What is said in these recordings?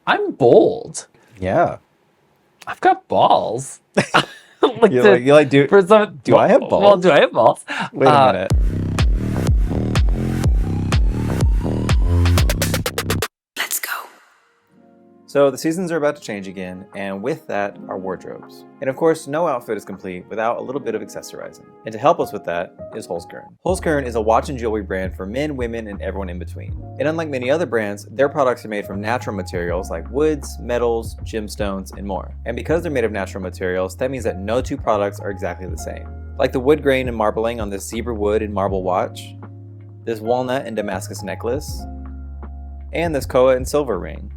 I'm bold. Yeah. I've got balls. Do I have balls? Well, do I have balls? Wait a minute. Let's go. So the seasons are about to change again, and with that, our wardrobes. And of course, no outfit is complete without a little bit of accessorizing. And to help us with that is wholesome. Wholesome is a watch and jewelry brand for men, women, and everyone in between. And unlike many other brands, their products are made from natural materials like woods, metals, gemstones, and more. And because they're made of natural materials, that means that no two products are exactly the same. Like the wood grain and marbling on this zebra wood and marble watch, this walnut and Damascus necklace, and this koa and silver ring.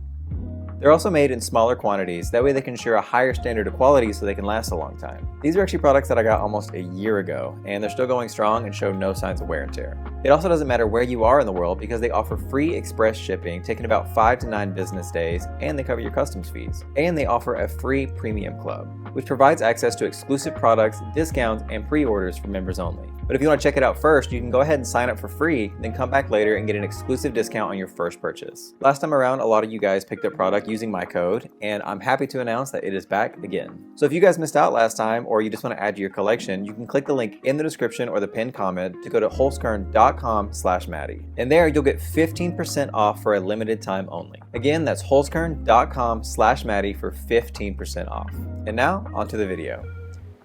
They're also made in smaller quantities, that way they can ensure a higher standard of quality so they can last a long time. These are actually products that I got almost a year ago, and they're still going strong and show no signs of wear and tear. It also doesn't matter where you are in the world because they offer free express shipping, taking about 5 to 9 business days, and they cover your customs fees. And they offer a free premium club, which provides access to exclusive products, discounts, and pre-orders for members only. But if you want to check it out first, you can go ahead and sign up for free, then come back later and get an exclusive discount on your first purchase. Last time around, a lot of you guys picked up product using my code, and I'm happy to announce that it is back again. So if you guys missed out last time, or you just want to add to your collection, you can click the link in the description or the pinned comment to go to wholesome.com/Maddie. And there you'll get 15% off for a limited time only. Again, that's wholesome.com/Maddie for 15% off. And now, onto the video.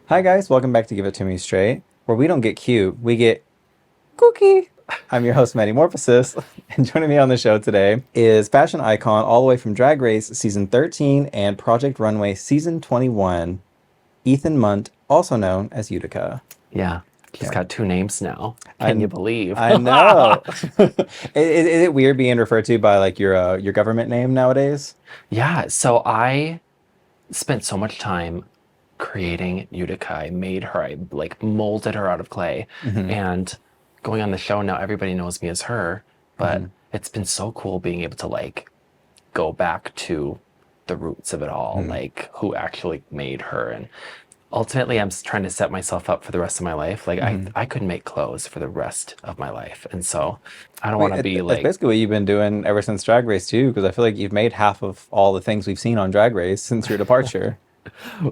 Hi guys, welcome back to Give It To Me Straight, where we don't get cute, we get cookie. I'm your host, Maddie Morphosis, and joining me on the show today is fashion icon all the way from Drag Race Season 13 and Project Runway Season 21, Ethan Munt, also known as Utica. Yeah. She's got 2 names now. Can you believe? I know. Is it weird being referred to by like your government name nowadays? Yeah. So I spent so much time creating Utica. I made her. I like molded her out of clay. And going on the show now, everybody knows me as her. But it's been so cool being able to like go back to the roots of it all, like who actually made her. And ultimately, I'm trying to set myself up for the rest of my life. Like I could make clothes for the rest of my life, and so I don't want to be like. That's basically what you've been doing ever since Drag Race too, because I feel like you've made half of all the things we've seen on Drag Race since your departure.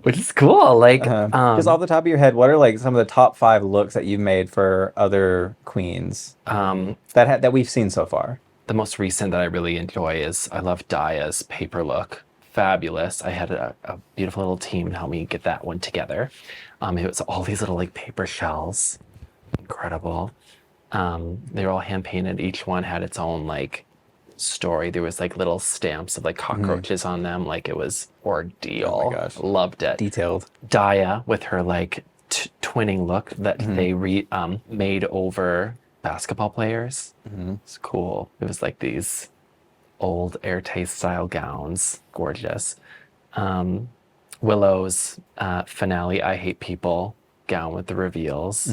Which is cool. Like, just off the top of your head, what are like some of the top 5 looks that you've made for other queens that we've seen so far? The most recent that I really enjoy is I love Daya's paper look. Fabulous. I had a beautiful little team help me get that one together. It was all these little like paper shells. Incredible. They were all hand painted. Each one had its own like story. There was like little stamps of like cockroaches on them. Like it was ordeal. Oh my gosh. Loved it. Detailed. Daya with her like twinning look that they made over basketball players. It's cool. It was like these old airtight style gowns. Gorgeous. Willow's finale I Hate People gown with the reveals.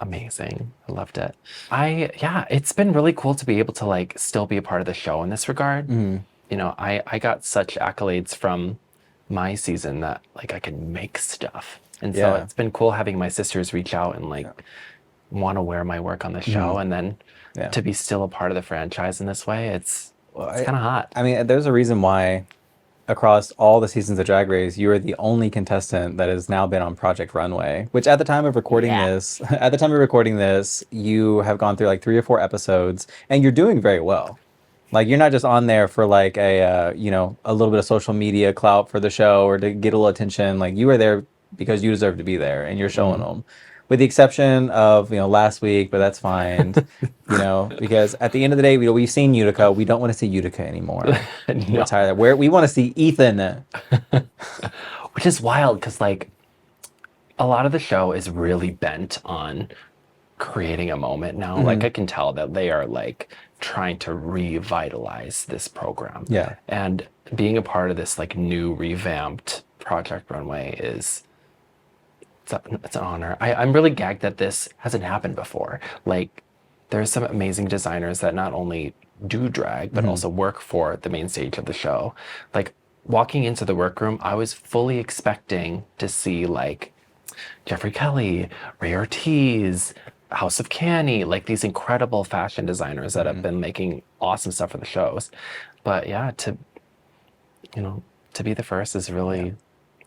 Amazing. I loved it. It's been really cool to be able to like still be a part of the show in this regard. You know, I got such accolades from my season that like I can make stuff. And so it's been cool having my sisters reach out and like want to wear my work on the show and then to be still a part of the franchise in this way. It's kind of hot. I mean, there's a reason why across all the seasons of Drag Race, you are the only contestant that has now been on Project Runway, which at the time of recording this, you have gone through like 3 or 4 episodes and you're doing very well. Like you're not just on there for like a little bit of social media clout for the show or to get a little attention. Like you are there because you deserve to be there and you're showing them. With the exception of, last week, but that's fine, because at the end of the day, we've seen Utica. We don't want to see Utica anymore. We're tired of that. We want to see Ethan. Which is wild because, like, a lot of the show is really bent on creating a moment now. Like, I can tell that they are, like, trying to revitalize this program. Yeah. And being a part of this, like, new revamped Project Runway it's an honor. I'm really gagged that this hasn't happened before. Like, there's some amazing designers that not only do drag, but also work for the main stage of the show. Like, walking into the workroom, I was fully expecting to see, like, Jeffrey Kelly, Ray Ortiz, House of Canny, like these incredible fashion designers that have been making awesome stuff for the shows. But yeah, to be the first is really,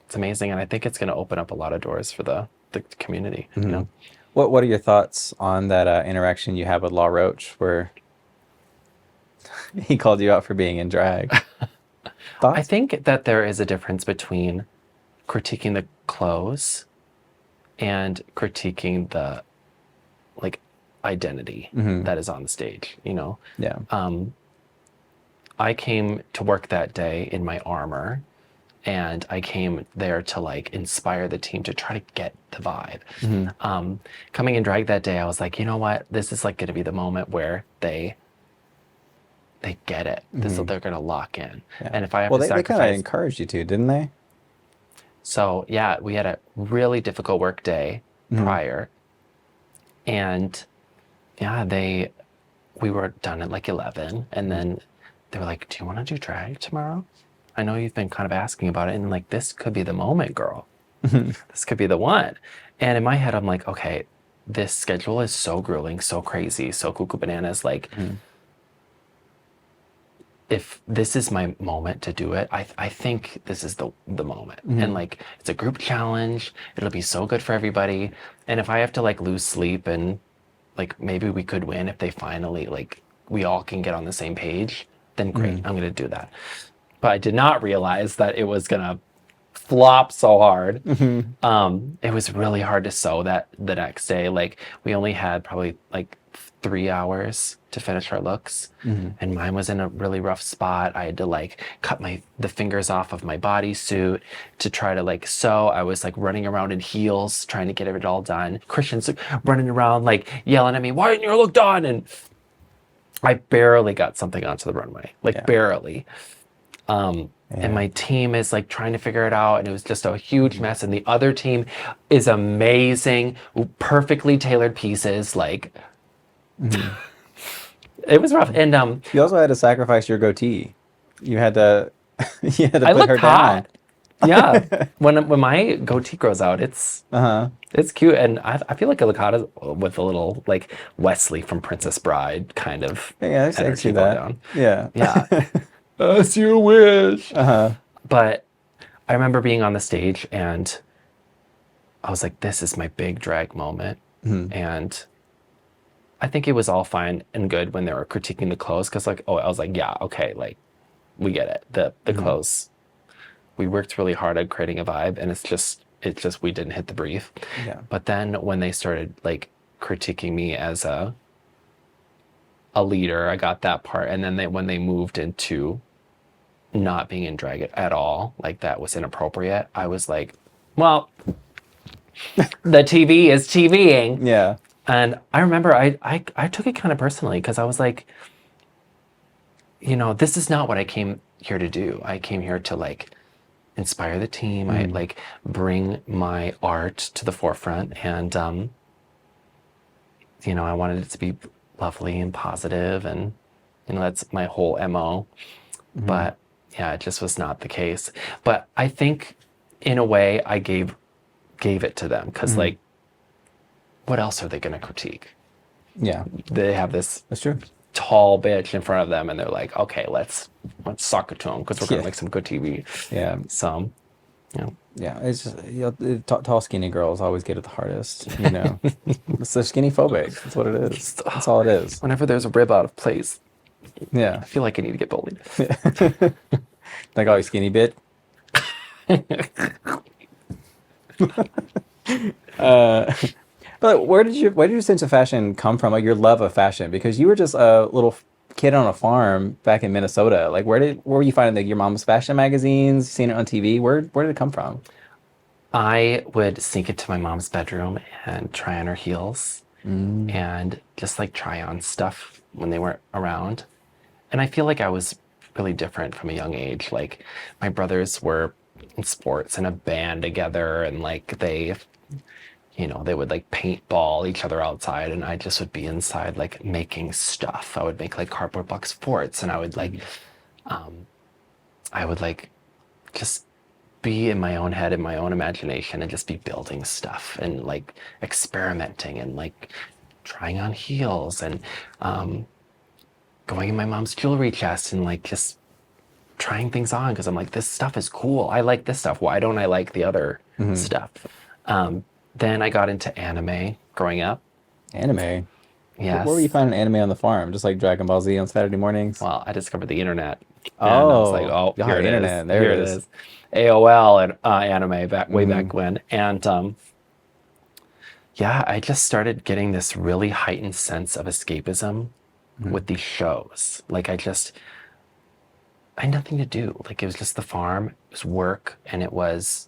it's amazing. And I think it's going to open up a lot of doors for the community, you know? What are your thoughts on that interaction you had with Law Roach where he called you out for being in drag? Thoughts? I think that there is a difference between critiquing the clothes and critiquing the like identity that is on the stage, you know? Yeah. I came to work that day in my armor, and I came there to like inspire the team to try to get the vibe. Coming in drag that day, I was like, you know what? This is like going to be the moment where they get it. They're going to lock in. Yeah. And if I have well, to they kind of sacrifice, encouraged you to, didn't they? so yeah, we had a really difficult work day prior, and yeah, we were done at like 11, and then they were like, do you want to do drag tomorrow? I know you've been kind of asking about it, and like, this could be the moment, girl. This could be the one. And in my head, I'm like, okay, this schedule is so grueling, so crazy, so cuckoo bananas. Like, if this is my moment to do it, I think this is the moment. And like, it's a group challenge. It'll be so good for everybody. And if I have to like lose sleep and like maybe we could win if they finally like we all can get on the same page, then great, I'm gonna do that. But I did not realize that it was gonna flop so hard. It was really hard to sew that the next day. Like we only had probably like 3 hours to finish our looks, and mine was in a really rough spot. I had to like cut the fingers off of my bodysuit to try to like sew. I was like running around in heels trying to get it all done. Christian's running around like yelling at me, "Why isn't your look done?" And I barely got something onto the runway, like barely. And my team is like trying to figure it out, and it was just a huge mess. And the other team is amazing, perfectly tailored pieces. Like it was rough. And you also had to sacrifice your goatee. You had to I put look her hot. down. Yeah, when my goatee grows out, it's cute, and I feel like I look hot with a little like Wesley from Princess Bride kind of Yeah, I energy see going that. down. Yeah. As you wish. Uh-huh. But I remember being on the stage and I was like, this is my big drag moment. And I think it was all fine and good when they were critiquing the clothes, because like, I was like, yeah, okay, like we get it. The clothes, we worked really hard at creating a vibe, and it's just we didn't hit the brief. Yeah. But then when they started like critiquing me as a leader, I got that part. And then when they moved into not being in drag at all, like that was inappropriate, I was like, well, the TV is TVing. Yeah. And I remember I took it kind of personally, because I was like, this is not what I came here to do. I came here to like inspire the team. I like bring my art to the forefront, and I wanted it to be lovely and positive, and that's my whole MO. But yeah, it just was not the case. But I think in a way I gave it to them, because like, what else are they going to critique? Yeah. They have this That's true. tall bitch in front of them, and they're like, okay, let's suck it to them, because we're going to make some good TV. Yeah. So, Yeah, it's just, tall, skinny girls always get it the hardest, It's the skinny phobic. That's what it is. That's all it is. Whenever there's a rib out of place, Yeah. I feel like I need to get bullied. Like, oh, you skinny bit. But where did your sense of fashion come from? Like your love of fashion, because you were just a little kid on a farm back in Minnesota. Like, where were you finding your mom's fashion magazines? Seeing it on TV? Where did it come from? I would sneak into my mom's bedroom and try on her heels and just like try on stuff when they weren't around. And I feel like I was really different from a young age. Like my brothers were in sports in a band together, and like they would like paintball each other outside, and I just would be inside like making stuff. I would make like cardboard box forts, and I would like just be in my own head, in my own imagination, and just be building stuff and like experimenting and like trying on heels and going in my mom's jewelry chest and like just trying things on because I'm like, this stuff is cool. I like this stuff. Why don't I like the other stuff? Then I got into anime growing up. Anime? Yes. Where were you finding anime on the farm? Just like Dragon Ball Z on Saturday mornings? Well, I discovered the internet. And Oh, I was like, oh, yeah, here it internet. is. There Here it it is. is. AOL and anime way back when. And yeah, I just started getting this really heightened sense of escapism with these shows. Like I had nothing to do. Like it was just the farm, it was work, and it was,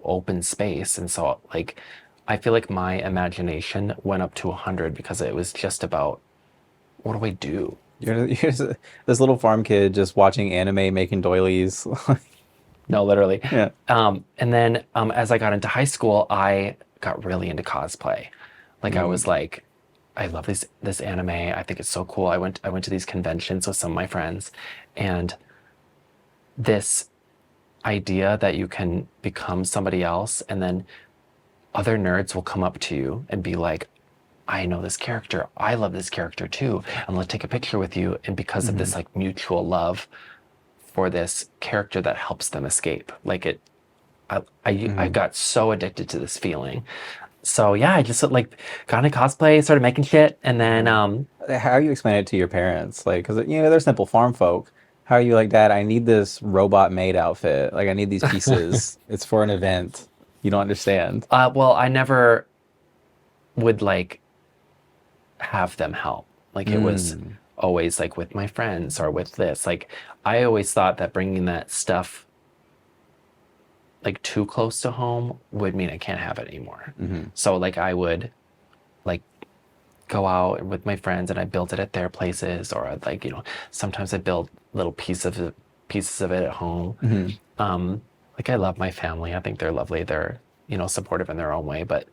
open space. And so like, I feel like my imagination went up to 100 because it was just about, what do I do? You're just this little farm kid just watching anime, making doilies. No, literally. Yeah. And then as I got into high school, I got really into cosplay. Like I was like, I love this anime. I think it's so cool. I went to these conventions with some of my friends, and this idea that you can become somebody else, and then other nerds will come up to you and be like, I know this character. I love this character too. And let's take a picture with you. And because of this like mutual love for this character that helps them escape, like I got so addicted to this feeling. So yeah, I just like got into cosplay, started making shit, and then How you explain it to your parents? Like, because they're simple farm folk. How are you like, Dad, I need this robot maid outfit. Like, I need these pieces. It's for an event. You don't understand. well, I never would like have them help. Like it was always like with my friends or with this. Like I always thought that bringing that stuff like too close to home would mean I can't have it anymore. So like I would like go out with my friends and I built it at their places, or I'd like, sometimes I build little pieces of it at home. Like I love my family. I think they're lovely. They're, supportive in their own way, but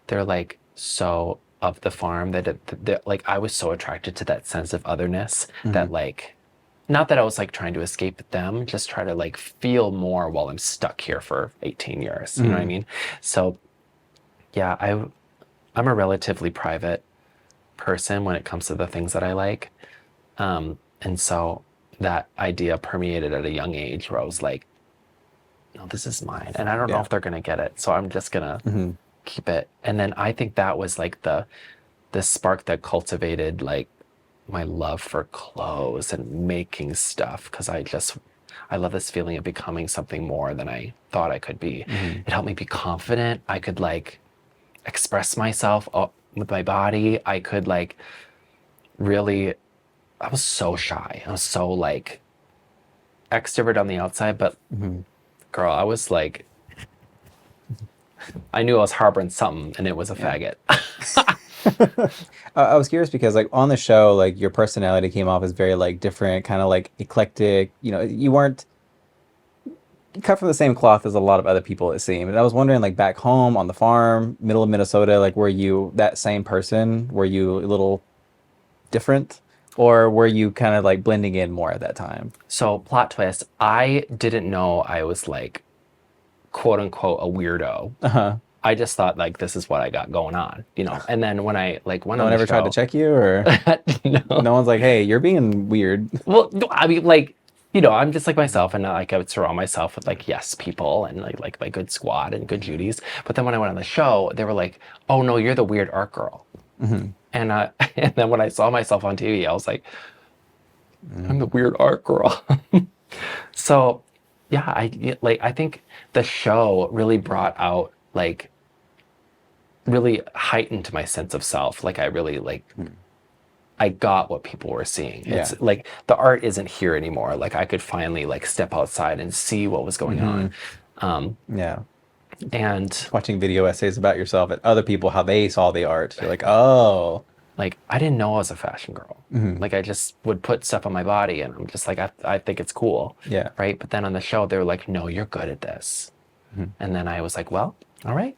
they're like so of the farm that like I was so attracted to that sense of otherness that like, not that I was like trying to escape them, just try to like feel more while I'm stuck here for 18 years. You know what I mean? So yeah, I'm a relatively private person when it comes to the things that I like. And so that idea permeated at a young age where I was like, no, this is mine. And I don't know if they're going to get it. So I'm just going to keep it. And then I think that was like the spark that cultivated like my love for clothes and making stuff, because I love this feeling of becoming something more than I thought I could be. It helped me be confident. I could like express myself with my body. I could like really, I was so shy. I was so like extrovert on the outside, but girl, I was like, I knew I was harboring something, and it was a faggot. I was curious because like on the show, like your personality came off as very like different, kind of like eclectic. You weren't cut from the same cloth as a lot of other people, it seemed. And I was wondering, like back home on the farm, middle of Minnesota, like were you that same person? Were you a little different? Or were you kind of like blending in more at that time? So plot twist, I didn't know I was like, quote unquote, a weirdo. I just thought like, this is what I got going on, And then when I like went No on one the ever tried to show- check you, or No. no one's like, hey, you're being weird. Well, no, I mean, like, I'm just like myself, and like I would surround myself with like yes people and like my good squad and good Judies. But then when I went on the show, they were like, "Oh no, you're the weird art girl." And and then when I saw myself on TV, I was like, "I'm the weird art girl." So, yeah, I think the show really brought out like really heightened my sense of self. Like I really like. I got what people were seeing. It's like the art isn't here anymore. Like I could finally like step outside and see what was going on. And watching video essays about yourself and other people, how they saw the art. You're like, oh. Like I didn't know I was a fashion girl. Like I just would put stuff on my body and I'm just like, I think it's cool. Yeah. Right. But then on the show, they were like, no, you're good at this. And then I was like, well, all right,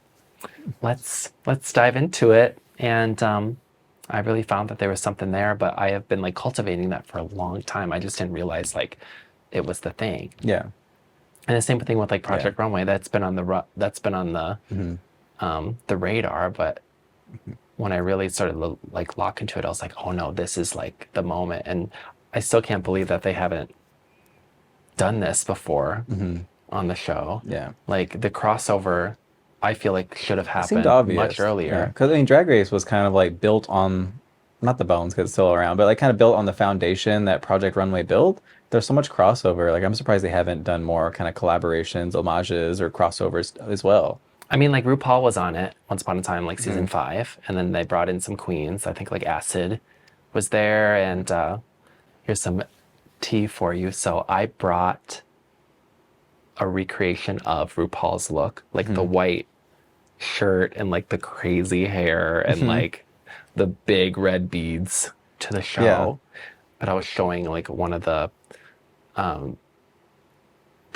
let's dive into it. And, I really found that there was something there, but I have been like cultivating that for a long time. I just didn't realize like it was the thing. Yeah. And the same thing with like Project Runway. That's been on the the radar. But when I really started to like lock into it, I was like, oh no, this is like the moment. And I still can't believe that they haven't done this before on the show. Yeah. Like the crossover, I feel like should have It seemed happened obvious. much earlier. Because I mean, Drag Race was kind of like built on, not the bones because it's still around, but like kind of built on the foundation that Project Runway built. There's so much crossover. Like I'm surprised they haven't done more kind of collaborations, homages, or crossovers as well. I mean, like RuPaul was on it once upon a time, like season 5, and then they brought in some queens. I think like Acid was there, and here's some tea for you. So I brought a recreation of RuPaul's look, like the white shirt and like the crazy hair and like the big red beads to the show. Yeah. But I was showing like one of the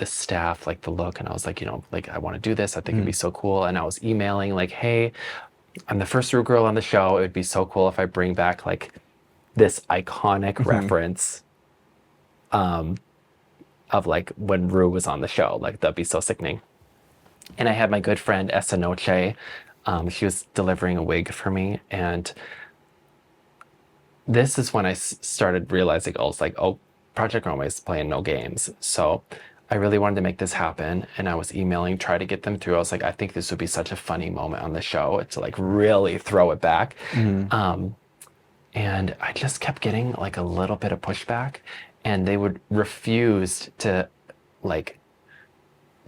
staff like the look, and I was like, you know, like I want to do this. I think it'd be so cool. And I was emailing like, hey, I'm the first Ru girl on the show. It would be so cool if I bring back like this iconic reference of like when Ru was on the show. Like that'd be so sickening. And I had my good friend Ethyoncé. She was delivering a wig for me, and this is when I started realizing, I was like, oh, Project Runway is playing no games. So I really wanted to make this happen, and I was emailing, try to get them through. I was like, I think this would be such a funny moment on the show to like really throw it back. And I just kept getting like a little bit of pushback, and they would refuse to like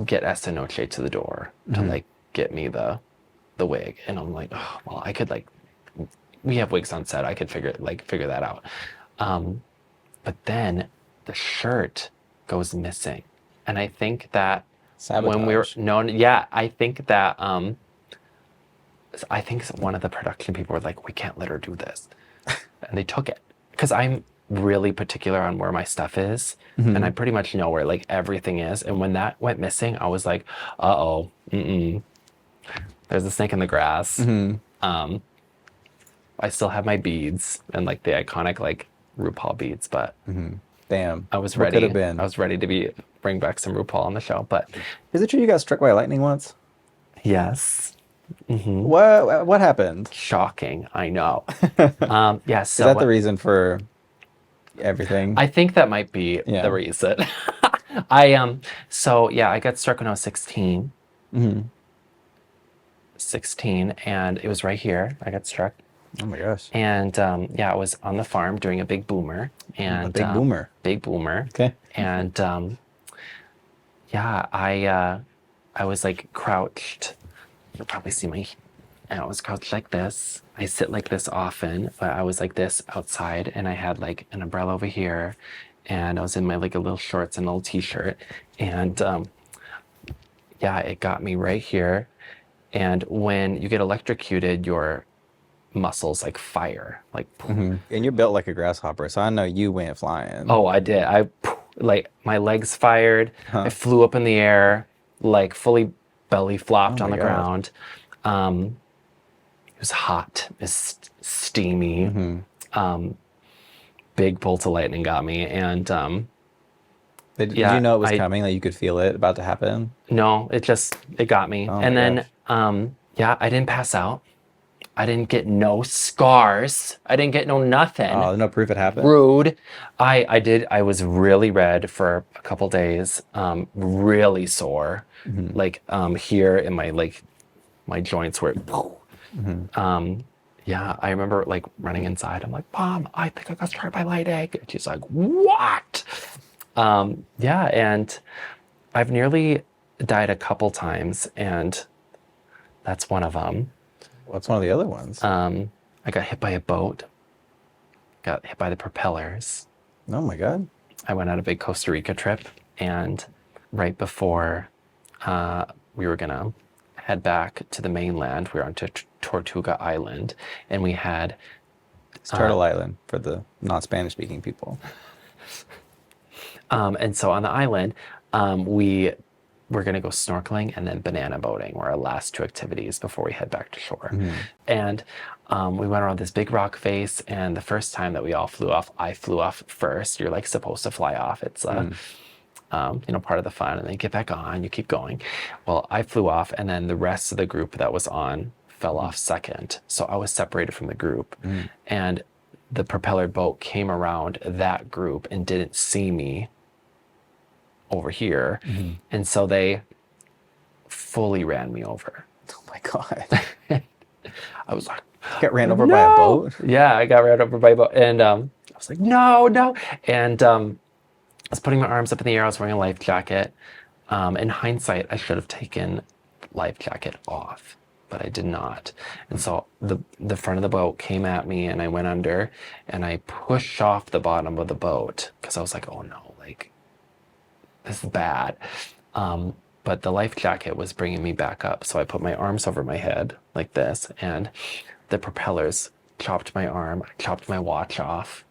get Ethyoncé to the door to like get me the wig. And I'm like, oh, well, I could like, we have wigs on set. I could figure that out. But then the shirt goes missing. And I think that Sabotage. I think that, I think one of the production people were like, we can't let her do this. And they took it. Because I'm really particular on where my stuff is. And I pretty much know where like everything is. And when that went missing, I was like, uh-oh, there's a snake in the grass. I still have my beads and like the iconic like RuPaul beads, but Damn. I was What ready. could have been? I was ready to bring back some RuPaul on the show, but Is it true you got struck by lightning once? yes. What happened? Shocking, I know. Yeah, Is so that the reason for everything? I think that might be the reason. I got struck when I was 16. 16, and it was right here. I got struck. Oh my gosh. And I was on the farm doing a big boomer. And A big boomer. Big boomer. Okay. And I was like crouched. You'll probably see and I was crouched like this. I sit like this often, but I was like this outside, and I had like an umbrella over here, and I was in my like a little shorts and a little t-shirt, and it got me right here. And when you get electrocuted, your muscles like fire, like And you're built like a grasshopper, so I know you went flying. oh, I did. Like my legs fired. I flew up in the air, like fully belly flopped on the ground. It was hot. It was steamy. Big bolt of lightning got me, and Did you know it was coming? Like you could feel it about to happen? no, it got me. Oh And my then gosh. I didn't pass out. I didn't get no scars. I didn't get no nothing. Oh, no proof it happened? Rude. I did. I was really red for a couple days. Really sore. Like here in my joints were. I remember like running inside. I'm like, Mom, I think I got struck by lightning. And she's like, what? And I've nearly died a couple times, and that's one of them. What's one of the other ones? I got hit by a boat. Got hit by the propellers. Oh my God. I went on a big Costa Rica trip, and right before we were gonna head back to the mainland, we were on to Tortuga Island, and we had It's Turtle Island for the non-Spanish speaking people. and so on the island, we were gonna go snorkeling and then banana boating were our last two activities before we head back to shore. And we went around this big rock face, and the first time that we all flew off, I flew off first. You're like supposed to fly off. It's part of the fun, and then you get back on, you keep going. Well, I flew off, and then the rest of the group that was on fell off second. So I was separated from the group, and the propeller boat came around that group and didn't see me over here. And so they fully ran me over. Oh my God. I was like, Got ran over by a boat? Yeah, I got ran over by a boat. And I was like, no. And I was putting my arms up in the air. I was wearing a life jacket. In hindsight, I should have taken life jacket off, but I did not. And so the front of the boat came at me and I went under and I pushed off the bottom of the boat because I was like, oh no, like this is bad. But the life jacket was bringing me back up. So I put my arms over my head like this and the propellers chopped my arm, chopped my watch off.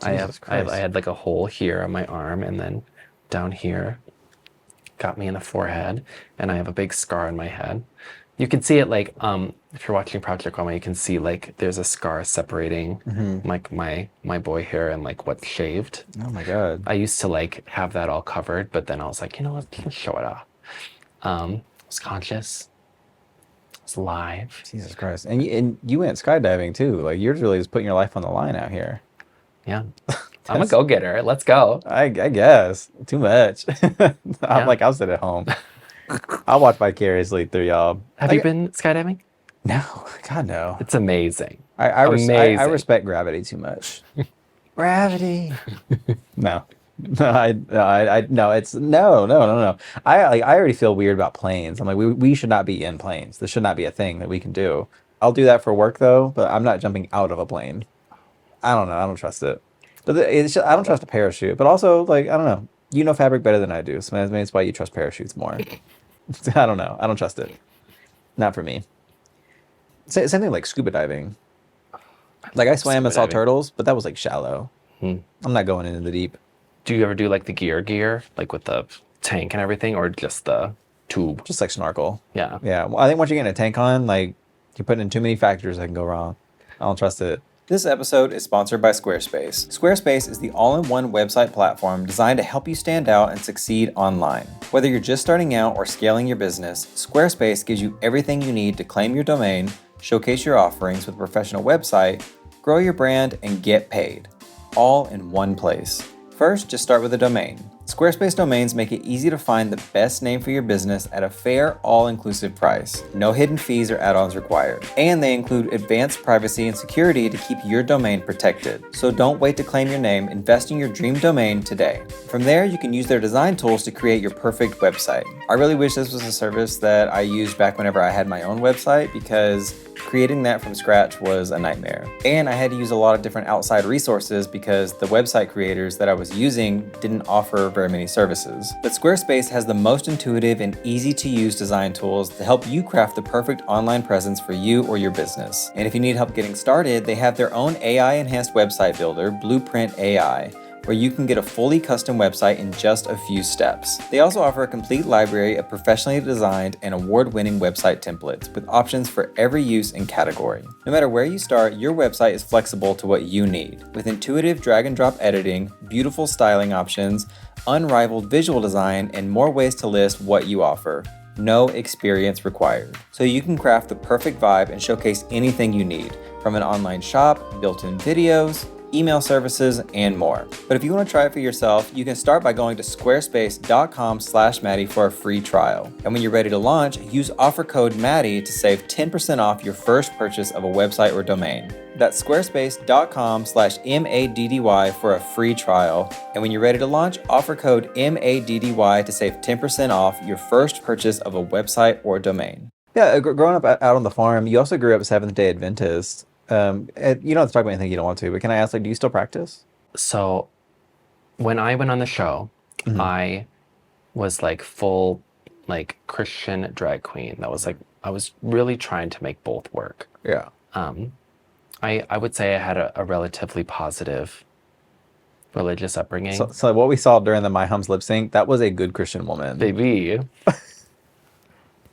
I had like a hole here on my arm and then down here. Got me in the forehead, and I have a big scar on my head. You can see it like if you're watching Project Runway, you can see like there's a scar separating like my boy hair and like what's shaved. Oh my God. I used to like have that all covered, but then I was like, you know what, let's show it off. I was conscious. I was live. Jesus Christ. And you went skydiving too. Like you're really just putting your life on the line out here. Yeah. I'm a go-getter. Let's go. I guess. Too much. I'll sit at home. I'll watch vicariously through y'all. Have you been skydiving? No. God, no. It's amazing. I Amazing. respect gravity too much. Gravity. No. No, it's no. I already feel weird about planes. I'm like, we should not be in planes. This should not be a thing that we can do. I'll do that for work though, but I'm not jumping out of a plane. I don't know. I don't trust it. But it's just, I don't trust a parachute. But also, like, I don't know. You know fabric better than I do. So maybe that's why you trust parachutes more. I don't know. I don't trust it. Not for me. Same thing like scuba diving. Like I swam and saw turtles, but that was like shallow. I'm not going into the deep. Do you ever do like the gear, like with the tank and everything, or just the tube? Just like snorkel. Yeah. Yeah. Well, I think once you get in a tank on, like you're putting in too many factors that can go wrong. I don't trust it. This episode is sponsored by Squarespace. Squarespace is the all-in-one website platform designed to help you stand out and succeed online. Whether you're just starting out or scaling your business, Squarespace gives you everything you need to claim your domain, showcase your offerings with a professional website, grow your brand, and get paid, all in one place. First, just start with a domain. Squarespace domains make it easy to find the best name for your business at a fair, all-inclusive price. No hidden fees or add-ons required. And they include advanced privacy and security to keep your domain protected. So don't wait to claim your name, invest in your dream domain today. From there, you can use their design tools to create your perfect website. I really wish this was a service that I used back whenever I had my own website because creating that from scratch was a nightmare. And I had to use a lot of different outside resources because the website creators that I was using didn't offer very many services. But Squarespace has the most intuitive and easy to use design tools to help you craft the perfect online presence for you or your business. And if you need help getting started, they have their own AI-enhanced website builder, Blueprint AI, where you can get a fully custom website in just a few steps. They also offer a complete library of professionally designed and award-winning website templates with options for every use and category. No matter where you start, your website is flexible to what you need. With intuitive drag-and-drop editing, beautiful styling options, unrivaled visual design, and more ways to list what you offer. No experience required. So you can craft the perfect vibe and showcase anything you need, from an online shop, built-in videos, email services, and more. But if you want to try it for yourself, you can start by going to squarespace.com/Maddie for a free trial. And when you're ready to launch, use offer code Maddie to save 10% off your first purchase of a website or domain. That's squarespace.com/MADDY for a free trial. And when you're ready to launch, offer code MADDY to save 10% off your first purchase of a website or domain. Yeah, growing up out on the farm, you also grew up Seventh-day Adventist. You don't have to talk about anything you don't want to, but can I ask, like, do you still practice? So when I went on the show, I was like full like Christian drag queen. That was like, I was really trying to make both work. Yeah. I would say I had a relatively positive religious upbringing. So what we saw during the Humps Lipsync, that was a good Christian woman. Baby.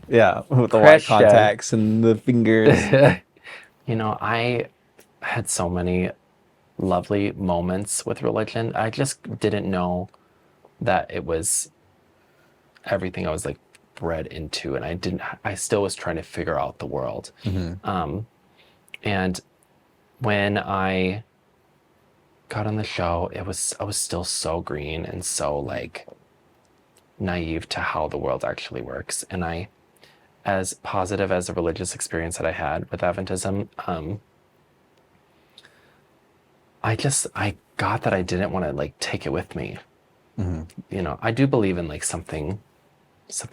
Yeah, with the white contacts and the fingers. You know, I had so many lovely moments with religion. I just didn't know that it was everything I was like bred into, and I still was trying to figure out the world. And when I got on the show, I was still so green and so like naive to how the world actually works. And as positive as a religious experience that I had with Adventism, I got that I didn't want to like take it with me. You know, I do believe in like something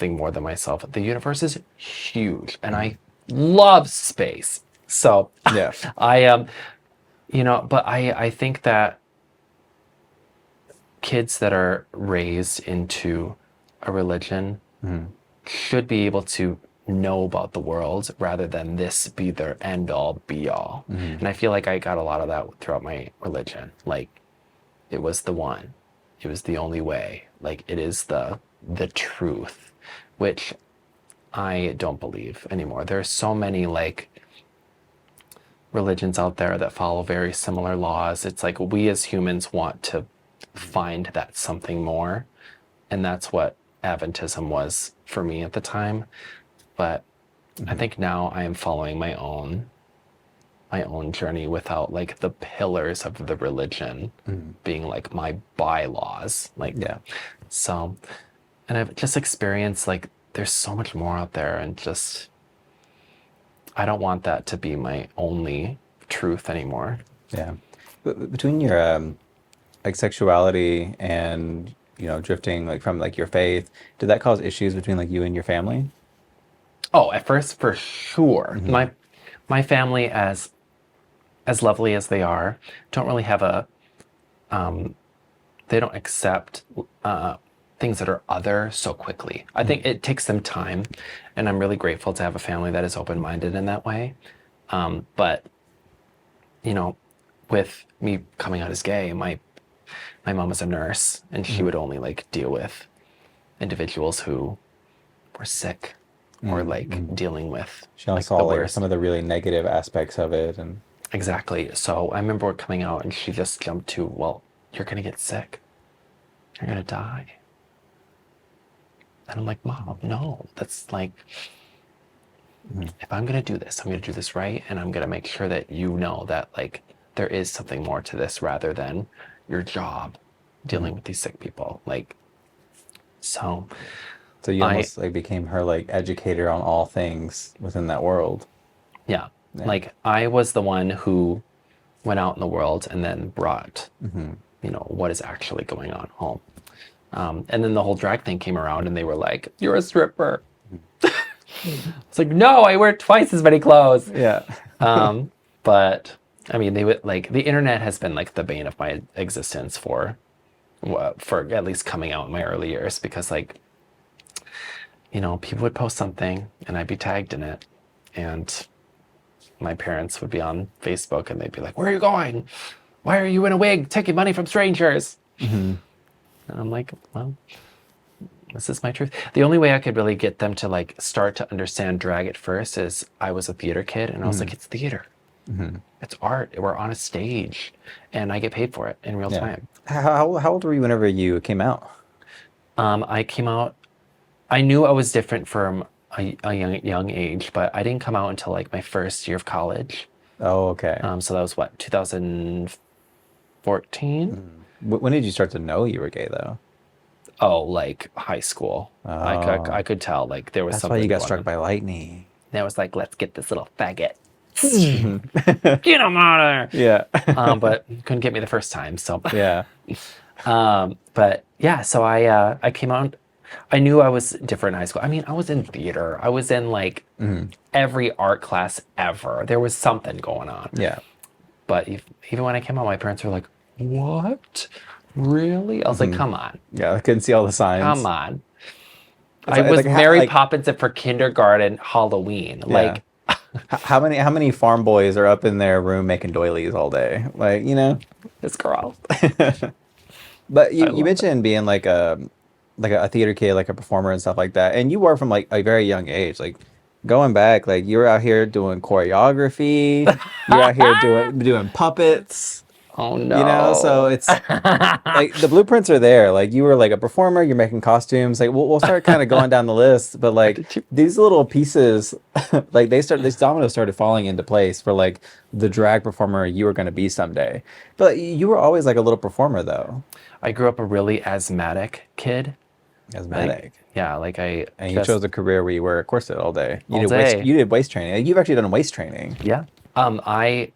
more than myself. The universe is huge, and I love space. So Yeah. you know, but I think that kids that are raised into a religion should be able to know about the world rather than this be their end all be all. And I feel like I got a lot of that throughout my religion. Like, it was the one, it was the only way, like it is the truth, which I don't believe anymore. There are so many like religions out there that follow very similar laws. It's like we as humans want to find that something more, and that's what Adventism was for me at the time. But I think now I am following my own journey without like the pillars of the religion being like my bylaws. Like, so, and I've just experienced like there's so much more out there, and just I don't want that to be my only truth anymore. Yeah. Between your like sexuality and, you know, drifting like from like your faith, did that cause issues between like you and your family? Oh, at first, for sure. My family, as lovely as they are, don't really have a they don't accept things that are other so quickly. I think it takes them time, and I'm really grateful to have a family that is open-minded in that way. But you know, with me coming out as gay, my mom was a nurse, and she would only like deal with individuals who were sick or like dealing with She only like, saw the like worst. some of the really negative aspects of it, and Exactly. So I remember coming out, and she just jumped to, well, you're gonna get sick, you're gonna die. And I'm like, Mom, no, that's like, if I'm gonna do this, I'm gonna do this right, and I'm gonna make sure that you know that like there is something more to this rather than your job dealing with these sick people. Like, so you almost like became her like educator on all things within that world. yeah, like I was the one who went out in the world and then brought, you know, what is actually going on home. And then the whole drag thing came around, and they were like, "You're a stripper." It's like, no, I wear twice as many clothes. Yeah. But I mean, they would like, the internet has been like the bane of my existence for at least coming out in my early years, because like, you know, people would post something and I'd be tagged in it, and my parents would be on Facebook and they'd be like, "Where are you going? Why are you in a wig taking money from strangers?" And I'm like, well, this is my truth. The only way I could really get them to like start to understand drag at first is I was a theater kid, and I was like, it's theater. It's art. We're on a stage, and I get paid for it in real time. How old were you whenever you came out? I came out, I knew I was different from a young age, but I didn't come out until like my first year of college. Oh, okay. So that was what, 2014? When did you start to know you were gay though? Oh, like high school. I could tell like there was That's something. why you got going struck on. by lightning. And I was like, let's get this little faggot. Get him out of there. Yeah. But couldn't get me the first time. So Yeah. but yeah, so I came out. I knew I was different in high school. I mean, I was in theater. I was in like every art class ever. There was something going on. Yeah. But even when I came out, my parents were like, "What? Really?" I was like, "Come on." Yeah, I couldn't see all the signs. Come on. It's I like- was like how- Mary like- Poppins for kindergarten, Halloween. Yeah. Like, How many farm boys are up in their room making doilies all day? Like, you know? this girl. But you love mentioned being like a theater kid, like a performer and stuff like that. And you were from like a very young age. Like going back, like you were out here doing choreography. You're out here doing puppets. Oh no. You know, so it's like the blueprints are there. Like you were like a performer, you're making costumes. Like we'll start kind of going down the list, but like these little pieces, like these dominoes started falling into place for like the drag performer you were going to be someday. But you were always like a little performer though. I grew up a really asthmatic kid. Asthmatic. Yeah, like I And you just, chose a career where you wear a corset all day. All day. You did waist training. Like, you've actually done waist training. yeah. I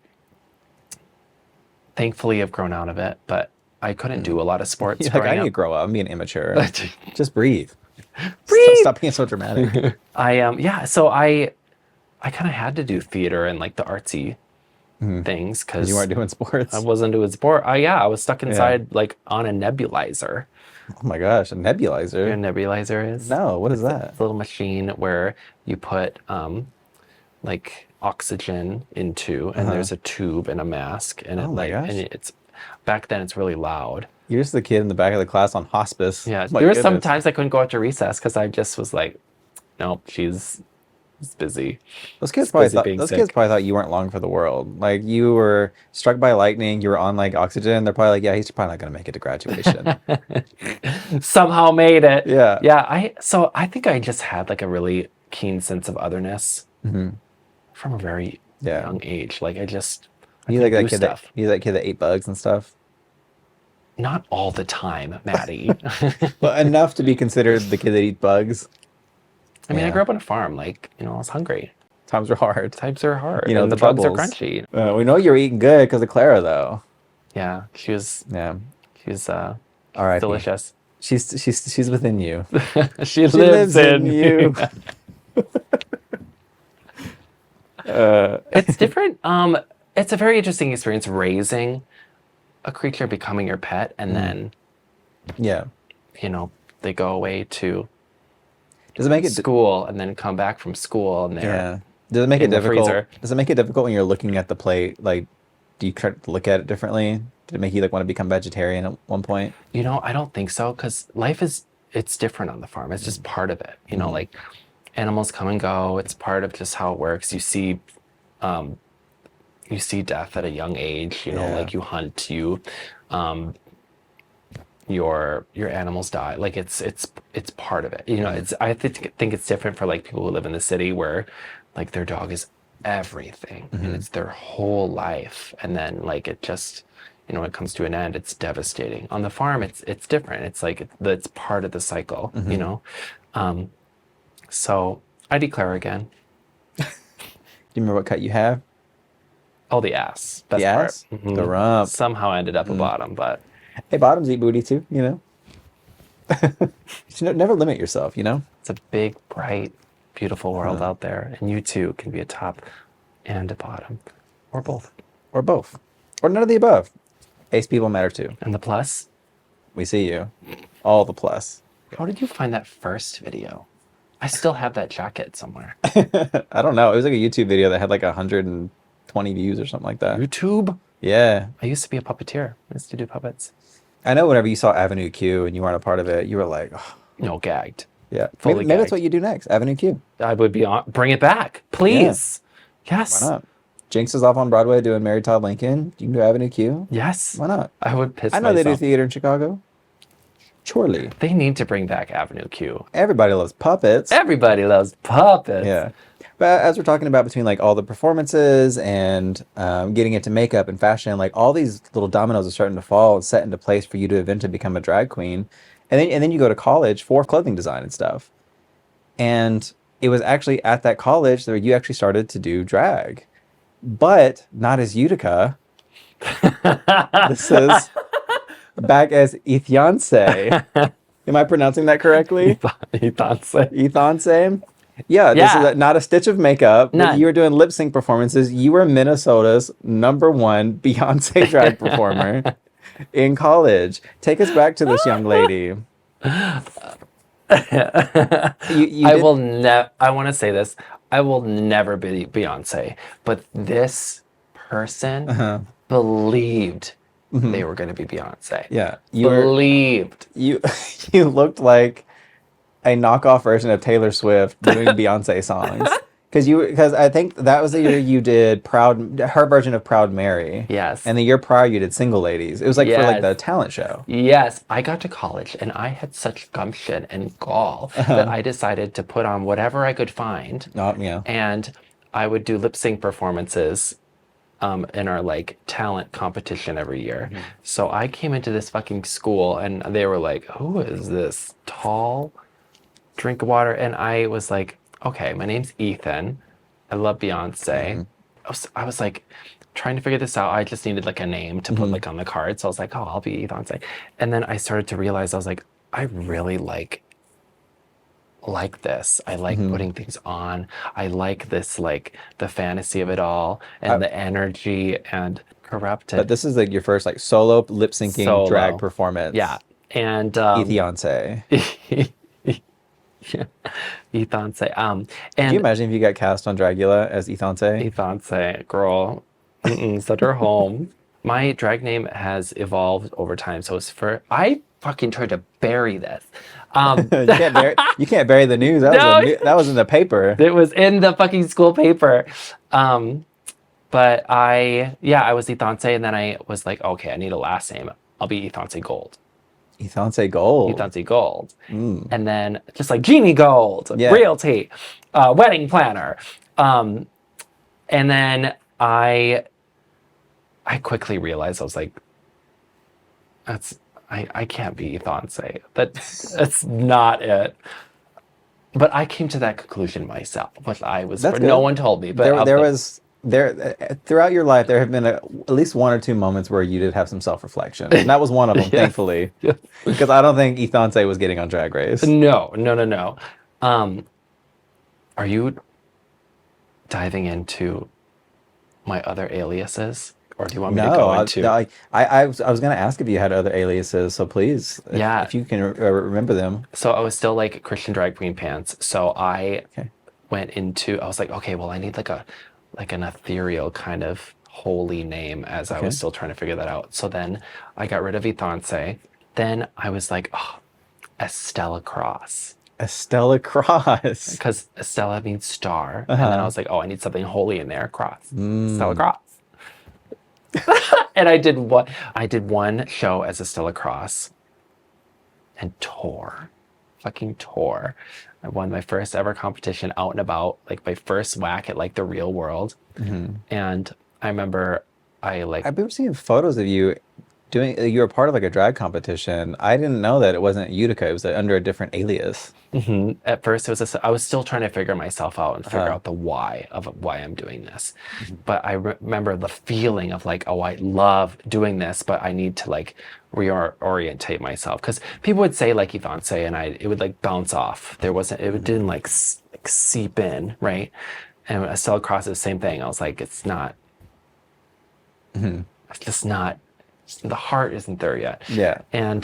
thankfully have grown out of it, but I couldn't do a lot of sports. You're like, I growing need to up. grow up. I'm being immature. Just breathe. Breathe! Stop being so dramatic. Yeah, so I kind of had to do theater and like the artsy things because You weren't doing sports. I wasn't doing sport. I was stuck inside like on a nebulizer. Oh my gosh, a You know what a nebulizer. nebulizer is? No, what is It's that? a little machine where you put like oxygen into, and there's a tube and a mask, and Oh my gosh. and it's back then it's really loud. You're just the kid in the back of the class on hospice. Yeah, Oh my there were goodness. some times I couldn't go out to recess because I just was like, nope, she's busy. Those kids busy being those sick. kids probably thought you weren't long for the world. Like, you were struck by lightning, you were on like oxygen. They're probably like, yeah, he's probably not gonna make it to graduation. Somehow made it. Yeah. Yeah. I think I just had like a really keen sense of otherness from a very Yeah. young age. Like I You could like that do kid stuff. you that kid that ate bugs and stuff. Not all the time, Maddie. But enough to be considered the kid that eats bugs. I mean, I Yeah. grew up on a farm. Like, I was hungry. Times are hard. Times are hard. You know, and the the bugs are troubles. crunchy. We know you're eating good because of Clara, though. Yeah. She was Yeah. All right. Delicious. She's within you. She lives in you. It's different. It's a very interesting experience raising a creature, becoming your pet, and then, Yeah. they go away to Does it make it school and then come back from school and they're Yeah. Does it make it in the difficult? freezer. Does it make it difficult when you're looking at the plate? Like, do you try to look at it differently? Did it make you like want to become vegetarian at one point? I don't think so, because it's different on the farm. It's just part of it. Like animals come and go. It's part of just how it works. You see death at a young age. Yeah. Like you hunt, your animals die. Like it's part of it. I think it's different for like people who live in the city where like their dog is everything and it's their whole life, and then like it just when it comes to an end, it's devastating. On the farm, it's different. It's like it's part of the cycle. So I declare again. Do you remember what cut you have? Oh, the ass. Best The ass? part. Mhm. The rump. Somehow ended up a bottom, but Hey, bottoms eat booty too, You should never limit yourself, it's a big, bright, beautiful world out there, and you too can be a top and a bottom, or both. Or both. Or none of the above. Ace people matter too. And the plus, We see you. All the plus. how did you find that first video? I still have that jacket somewhere. I don't know. It was like a YouTube video that had like 120 views or something like that. YouTube? Yeah. I used to be a puppeteer. I used to do puppets. I know whenever you saw Avenue Q and you weren't a part of it, you were like, oh, No, gagged. yeah. Fully Maybe that's gagged. what you do next. Avenue Q. I would be on. Bring it back, please. Yes. Why not? Jinx is off on Broadway doing Mary Todd Lincoln. You can do Avenue Q. Yes. Why not? I would piss I know they do myself. theater in Chicago. Surely. They need to bring back Avenue Q. Everybody loves puppets. Everybody loves puppets. Yeah. But as we're talking about between like all the performances and getting into makeup and fashion, like all these little dominoes are starting to fall and set into place for you to eventually become a drag queen. And then you go to college for clothing design and stuff. And it was actually at that college that you actually started to do drag. But not as Utica. This is back as Ethyoncé. Am I pronouncing that correctly? Ethyoncé. Ethyoncé? Yeah, this is not a stitch of makeup. None. You were doing lip sync performances. You were Minnesota's #1 Beyonce drag performer in college. Take us back to this young lady. I want to say this. I will never be Beyonce, but this person believed they were going to be Beyonce. Yeah, Believed. you looked like a knockoff version of Taylor Swift doing Beyonce songs. Because I think that was the year you did her version of Proud Mary. Yes. And the year prior you did Single Ladies. It was like for like Yes. the talent show. Yes, I got to college and I had such gumption and gall that I decided to put on whatever I could find. Yeah. And I would do lip sync performances in our like talent competition every year. So I came into this fucking school and they were like, who is this tall drink of water? And I was like, okay, my name's Ethan. I love Beyonce. I was like trying to figure this out. I just needed like a name to put like on the card. So I was like, oh, I'll be Ethyoncé. And then I started to realize, I was like, I really like this. I like putting things on. I like this, like the fantasy of it all and the energy and Corrupted. But this is like your first like solo lip syncing drag performance. Yeah. And Ethyoncé. yeah. Ethyoncé. And Could you imagine if you got cast on Dragula as Ethyoncé? Ethyoncé, girl. Send her home. My drag name has evolved over time. So it's I fucking tried to bury this. You can't bury the news. That was in the paper. It was in the fucking school paper. But I was Ethyoncé, and then I was like, okay, I need a last name. I'll be Ethyoncé Gold. Ethyoncé Gold. Ethyoncé Gold. And then just like Jeannie Gold, Realty, Wedding Planner. And then I quickly realized, I was like, I can't be Ethyoncé. That's not it. But I came to that conclusion myself. But no one told me. But throughout your life, there have been at least one or two moments where you did have some self-reflection. And that was one of them, thankfully. Yes. Because I don't think Ethyoncé was getting on Drag Race. No. Are you diving into my other aliases? Or do you want me to go into... No, I was going to ask if you had other aliases, so please, if you can remember them. So I was still like Christian Drag Queen Pants. So I went into... I was like, okay, well, I need like an ethereal kind of holy name as I was still trying to figure that out. So then I got rid of Ethyoncé. Then I was like, oh, Estella Cross. Estella Cross. Because Estella means star. And then I was like, oh, I need something holy in there. Cross. Estella Cross. And I did one show as Estella Cross and fucking tore. I won my first ever competition out and about, like my first whack at like the real world. And I remember I've been seeing photos of you you were part of like a drag competition. I didn't know that it wasn't Utica. It was under a different alias. At first, I was still trying to figure myself out and figure out the why of why I'm doing this. But I remember the feeling of like, oh, I love doing this, but I need to like reorientate myself. Because people would say like Ethyoncé and it would like bounce off. It didn't like seep in, right? And Estella Cross is the same thing. I was like, it's not, it's just not, the heart isn't there yet. Yeah. And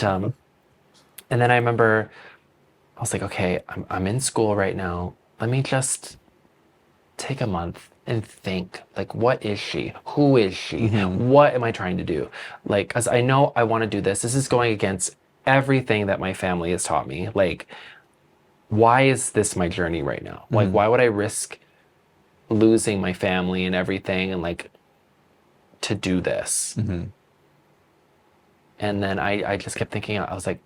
then I remember I was like, okay, I'm in school right now. Let me just take a month and think, like, what is she? Who is she? What am I trying to do? Like, because I know I want to do this. This is going against everything that my family has taught me. Like, why is this my journey right now? Like, why would I risk losing my family and everything and like to do this? And then I just kept thinking, I was like,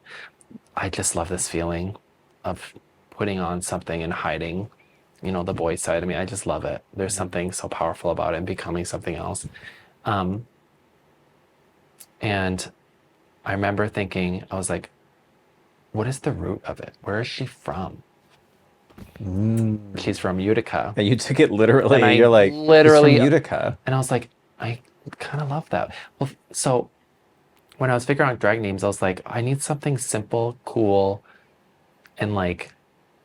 I just love this feeling of putting on something and hiding, the boy side of me. I just love it. There's something so powerful about it and becoming something else. And I remember thinking, I was like, what is the root of it? Where is she from? She's from Utica. And you took it literally. And you're like, literally from Utica. And I was like, I kind of love that. Well, so when I was figuring out drag names, I was like, I need something simple, cool, and like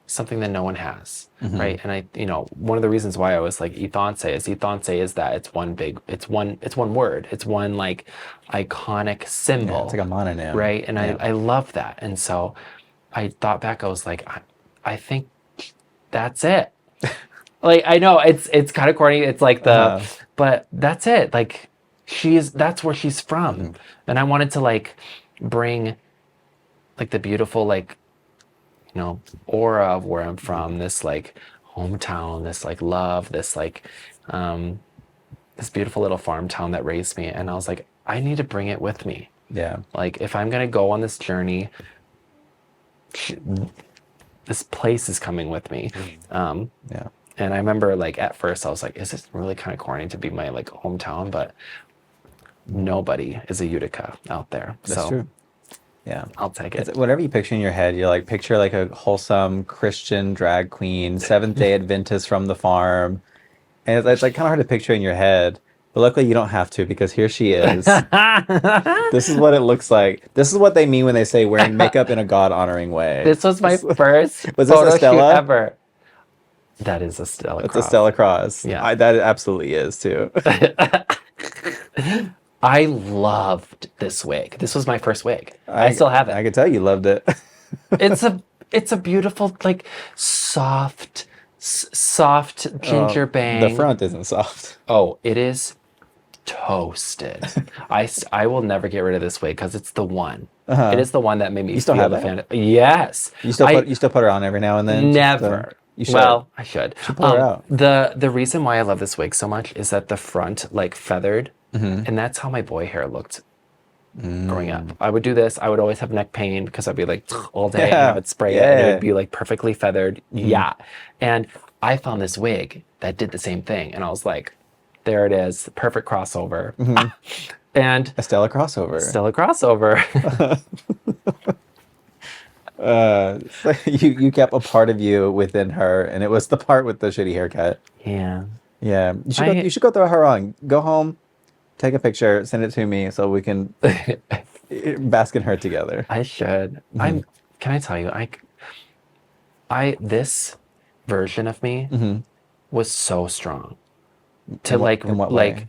something that no one has, right? And one of the reasons why I was like Ethyoncé is that it's one word, it's one like iconic symbol. Yeah, it's like a mononym, right? And I love that, and so I thought back, I was like, I think that's it. Like, I know it's kind of corny, it's like but that's it. Like, that's where she's from. And I wanted to like bring like the beautiful like aura of where I'm from, this like hometown, this like love, this like this beautiful little farm town that raised me. And I was like, I need to bring it with me. Like, if I'm gonna go on this journey, this place is coming with me. And I remember like at first I was like, is this really kind of corny to be my like hometown? But nobody is a Utica out there. That's So true. Yeah. I'll take it. It's whatever you picture in your head. You're like, picture like a wholesome Christian drag queen, Seventh-day Adventist from the farm. And it's like kind of hard to picture in your head. But luckily you don't have to, because here she is. This is what it looks like. This is what they mean when they say wearing makeup in a God-honoring way. This was my first Was this photo shoot Estella? ever. That is Estella Cross. It's Estella Cross. Yeah. That absolutely is too. I loved this wig. This was my first wig. I still have it. I could tell you loved it. It's a beautiful, like, soft ginger bang. The front isn't soft. Oh, it is toasted. I will never get rid of this wig because it's the one. Uh-huh. It is the one that made me You still feel have the it? fan. Yes. You still put her on every now and then? Never. You should. Well, I should. pull her out. The reason why I love this wig so much is that the front, like, feathered, and that's how my boy hair looked growing up. I would do this. I would always have neck pain because I'd be like all day, and I would spray it, and it would be like perfectly feathered. Yeah. And I found this wig that did the same thing, and I was like, there it is, perfect crossover. And Estella crossover. still a crossover. You kept a part of you within her, and it was the part with the shitty haircut. Yeah. Yeah, you should go throw her on. Go home, take a picture, send it to me so we can bask in her together. I should. Can I tell you, this version of me was so strong. In what way?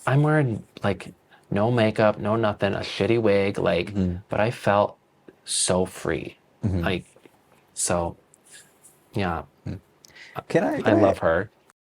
I'm wearing like no makeup, no nothing, a shitty wig, like, but I felt so free. Like, so, yeah. I love her.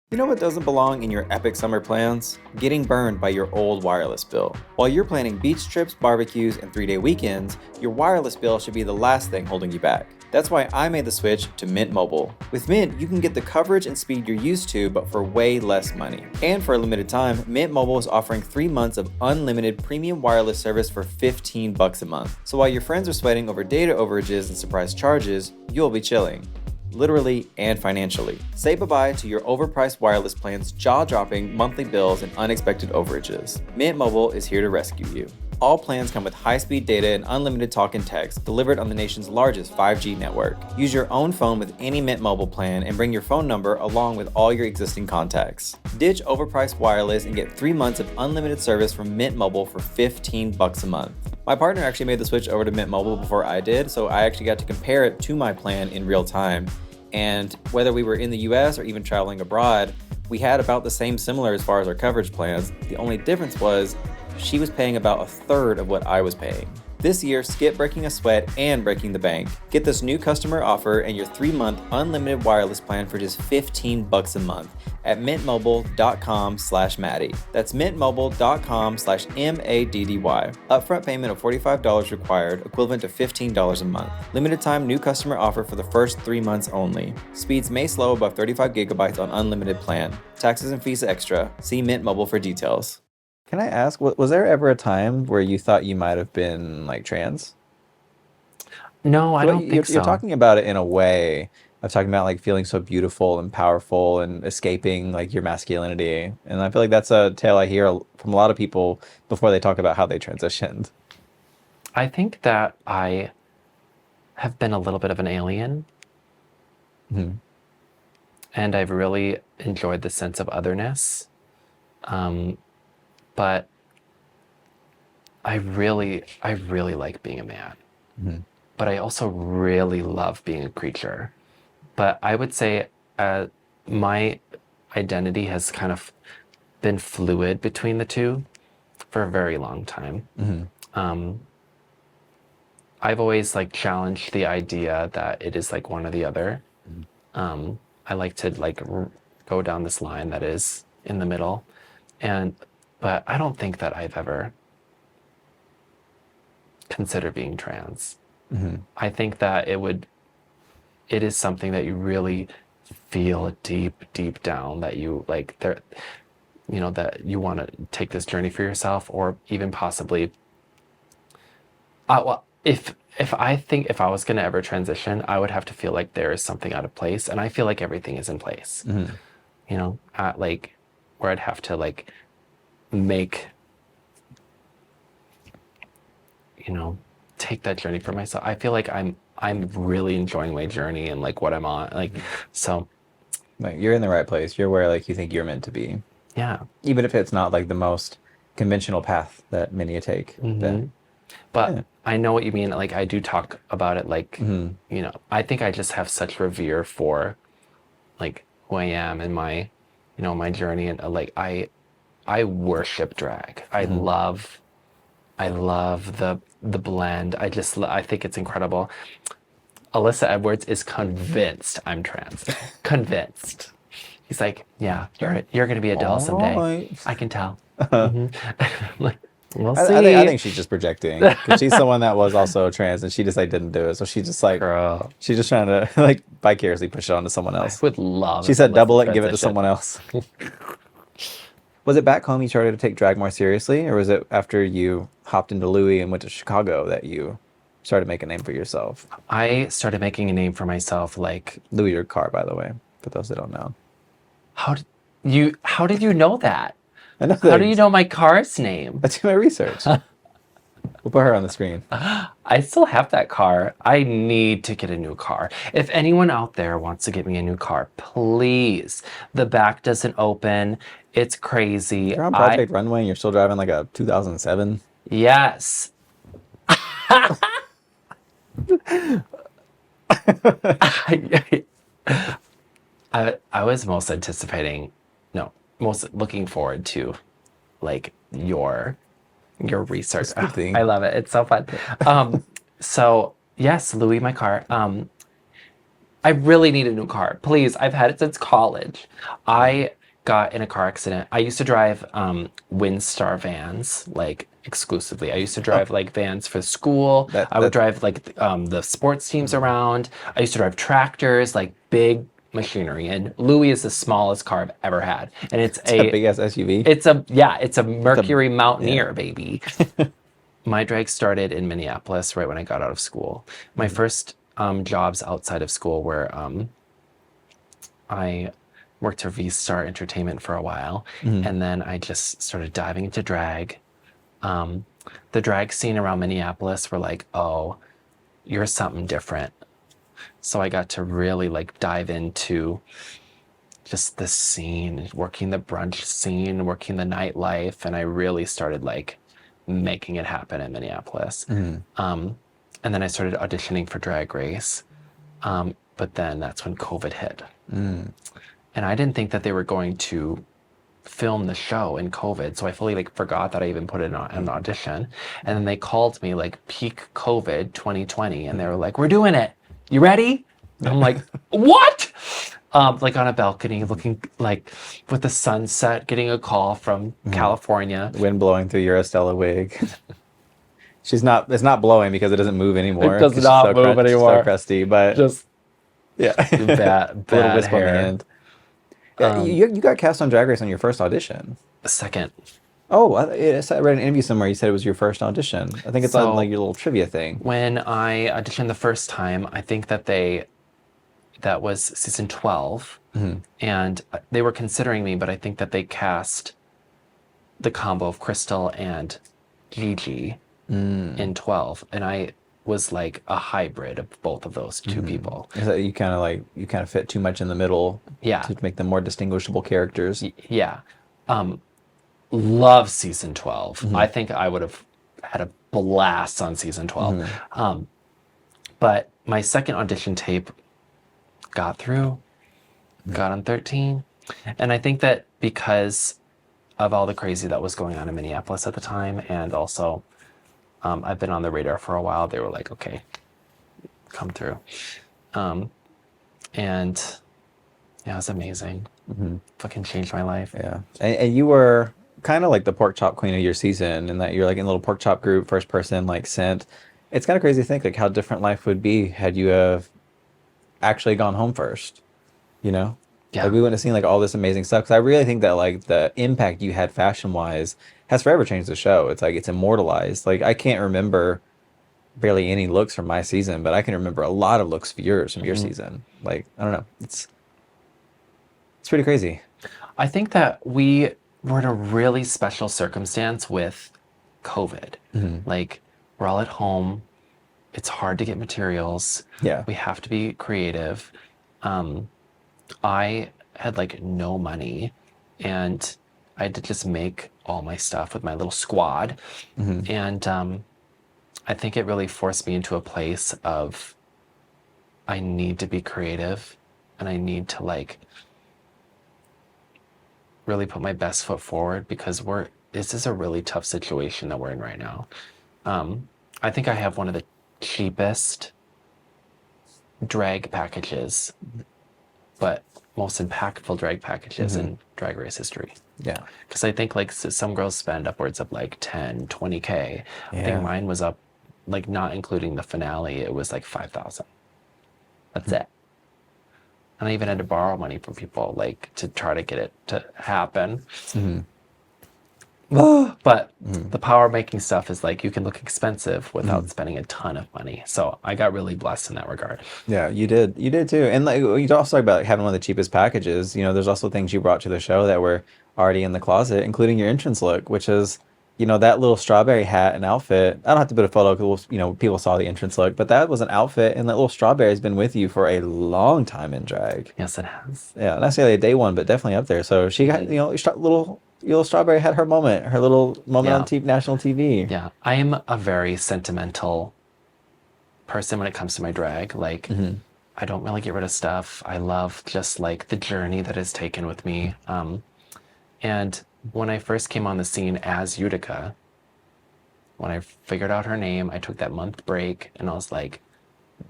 You know what doesn't belong in your epic summer plans? Getting burned by your old wireless bill. While you're planning beach trips, barbecues, and 3-day weekends, your wireless bill should be the last thing holding you back. That's why I made the switch to Mint Mobile. With Mint, you can get the coverage and speed you're used to, but for way less money. And for a limited time, Mint Mobile is offering 3 months of unlimited premium wireless service for $15 a month. So while your friends are sweating over data overages and surprise charges, you'll be chilling. Literally and financially. Say bye-bye to your overpriced wireless plans, jaw-dropping monthly bills, and unexpected overages. Mint Mobile is here to rescue you. All plans come with high-speed data and unlimited talk and text delivered on the nation's largest 5G network. Use your own phone with any Mint Mobile plan and bring your phone number along with all your existing contacts. Ditch overpriced wireless and get 3 months of unlimited service from Mint Mobile for $15 a month. My partner actually made the switch over to Mint Mobile before I did, so I actually got to compare it to my plan in real time. And whether we were in the US or even traveling abroad, we had about the same similar as far as our coverage plans. The only difference was she was paying about a third of what I was paying. This year, skip breaking a sweat and breaking the bank. Get this new customer offer and your 3-month unlimited wireless plan for just $15 a month at mintmobile.com/Maddie. That's mintmobile.com/MADDY. Upfront payment of $45 required, equivalent to $15 a month. Limited time new customer offer for the first 3 months only. Speeds may slow above 35 gigabytes on unlimited plan. Taxes and fees extra. See Mint Mobile for details. Can I ask, was there ever a time where you thought you might have been like trans? No, I don't think so. You're talking about it in a way of talking about like feeling so beautiful and powerful and escaping like your masculinity. And I feel like that's a tale I hear from a lot of people before they talk about how they transitioned. I think that I have been a little bit of an alien. And I've really enjoyed the sense of otherness. But I really like being a man. But I also really love being a creature. But I would say my identity has kind of been fluid between the two for a very long time. I've always like challenged the idea that it is like one or the other. I like to like go down this line that is in the middle. But I don't think that I've ever considered being trans. I think that it is something that you really feel deep down that you like there, you know, that you want to take this journey for yourself, or even possibly, well, if I was gonna ever transition, I would have to feel like there is something out of place, and I feel like everything is in place. You know, like where I'd have to like make, you know, take that journey for myself. I feel like I'm really enjoying my journey and like what I'm on. Like, so Like you're in the right place. You're where like you think you're meant to be. yeah. Even if it's not like the most conventional path that many take. Then, But yeah. I know what you mean. Like I do talk about it like, you know, I think I just have such revere for like who I am and my, you know, my journey. And like, I worship drag. I love the blend. I think it's incredible. Alyssa Edwards is convinced I'm trans. Convinced. He's like, yeah, you're gonna be Adele someday. Alright. I can tell. Like, we'll see. I think she's just projecting because she's someone that was also trans and she just like didn't do it. So she just like Girl, she's just trying to like vicariously push it onto someone I else. would love. She if said Alyssa double it and give it to transitioned. someone else. Was it back home you started to take drag more seriously, or was it after you hopped into Louie and went to Chicago that you started to make a name for yourself? I started making a name for myself. Like, Louie the Car, by the way, for those that don't know. how did you know that? I know How do things. you know my car's name? I do my research. We'll put her on the screen. I still have that car. I need to get a new car. If anyone out there wants to get me a new car, please. The back doesn't open. It's crazy. You're on Project Runway and you're still driving like a 2007. Yes. I was most looking forward to like your research. That's a good thing. I love it. It's so fun. So yes, Louie, my car. I really need a new car. Please, I've had it since college. I got in a car accident. I used to drive Windstar vans, like exclusively. I used to drive like vans for school. I would drive like the sports teams around. I used to drive tractors, like big machinery. And Louie is the smallest car I've ever had. And it's a big ass SUV. It's a Mercury Mountaineer, baby. My drag started in Minneapolis right when I got out of school. My first jobs outside of school were I worked for V-Star Entertainment for a while, and then I just started diving into drag. The drag scene around Minneapolis were like, oh, you're something different. So I got to really like dive into just the scene, working the brunch scene, working the nightlife, and I really started like making it happen in Minneapolis. And then I started auditioning for Drag Race. But then that's when COVID hit. And I didn't think that they were going to film the show in COVID. So I fully like forgot that I even put in an audition. And then they called me like peak COVID 2020. And they were like, we're doing it. You ready? And I'm like, what? Like on a balcony looking like with the sunset, getting a call from California. Wind blowing through your Estella wig. It's not blowing because it doesn't move anymore. It does 'cause not she's so move anymore. So crusty, but Just yeah, bad a little wisp on the hair. end. Yeah, you got cast on Drag Race on your first audition. Second. Oh, I read an interview somewhere. You said it was your first audition. I think it's on So- like your little trivia thing. When I auditioned the first time, I think that that was season 12, and they were considering me, but I think that they cast the combo of Crystal and Gigi in 12, and I was like a hybrid of both of those two people. Is that you kind of fit too much in the middle Yeah. to make them more distinguishable characters. Yeah. Love season 12. I think I would have had a blast on season 12. But my second audition tape got through, got on 13. And I think that because of all the crazy that was going on in Minneapolis at the time, and also I've been on the radar for a while, they were like, okay, come through. And yeah, it was amazing. Fucking changed my life. Yeah, and you were kind of like the pork chop queen of your season, in that you're like in a little pork chop group, first person like sent. It's kind of crazy to think like how different life would be had you have actually gone home first. You know, Yeah. like we wouldn't have seen like all this amazing stuff. Because I really think that like the impact you had fashion wise has forever changed the show. It's like it's immortalized. Like I can't remember barely any looks from my season, but I can remember a lot of looks of yours from your season. Like, I don't know. It's pretty crazy. I think that we were in a really special circumstance with COVID. Like, we're all at home. It's hard to get materials. Yeah. We have to be creative. I had like no money, and I had to just make all my stuff with my little squad. And I think it really forced me into a place of I need to be creative, and I need to like really put my best foot forward, because this is a really tough situation that we're in right now. I think I have one of the cheapest drag packages, but most impactful drag packages in Drag Race history. Yeah. Because I think like some girls spend upwards of like 10, 20K. I think mine was up, like not including the finale, it was like 5,000. That's it. And I even had to borrow money from people like to try to get it to happen. But the power of making stuff is like you can look expensive without spending a ton of money. So I got really blessed in that regard. Yeah, you did too. And like you also talk about having one of the cheapest packages. You know, there's also things you brought to the show that were already in the closet, including your entrance look, which is, you know, that little strawberry hat and outfit. I don't have to put a photo because, you know, people saw the entrance look, but that was an outfit, and that little strawberry has been with you for a long time in drag. Yes, it has. Yeah, not necessarily a day one, but definitely up there. So she got, you know, little strawberry had her moment, her little moment on national TV. Yeah, I am a very sentimental person when it comes to my drag. Like, I don't really get rid of stuff. I love just like the journey that is taken with me. And when I first came on the scene as Utica, when I figured out her name, I took that month break and I was like,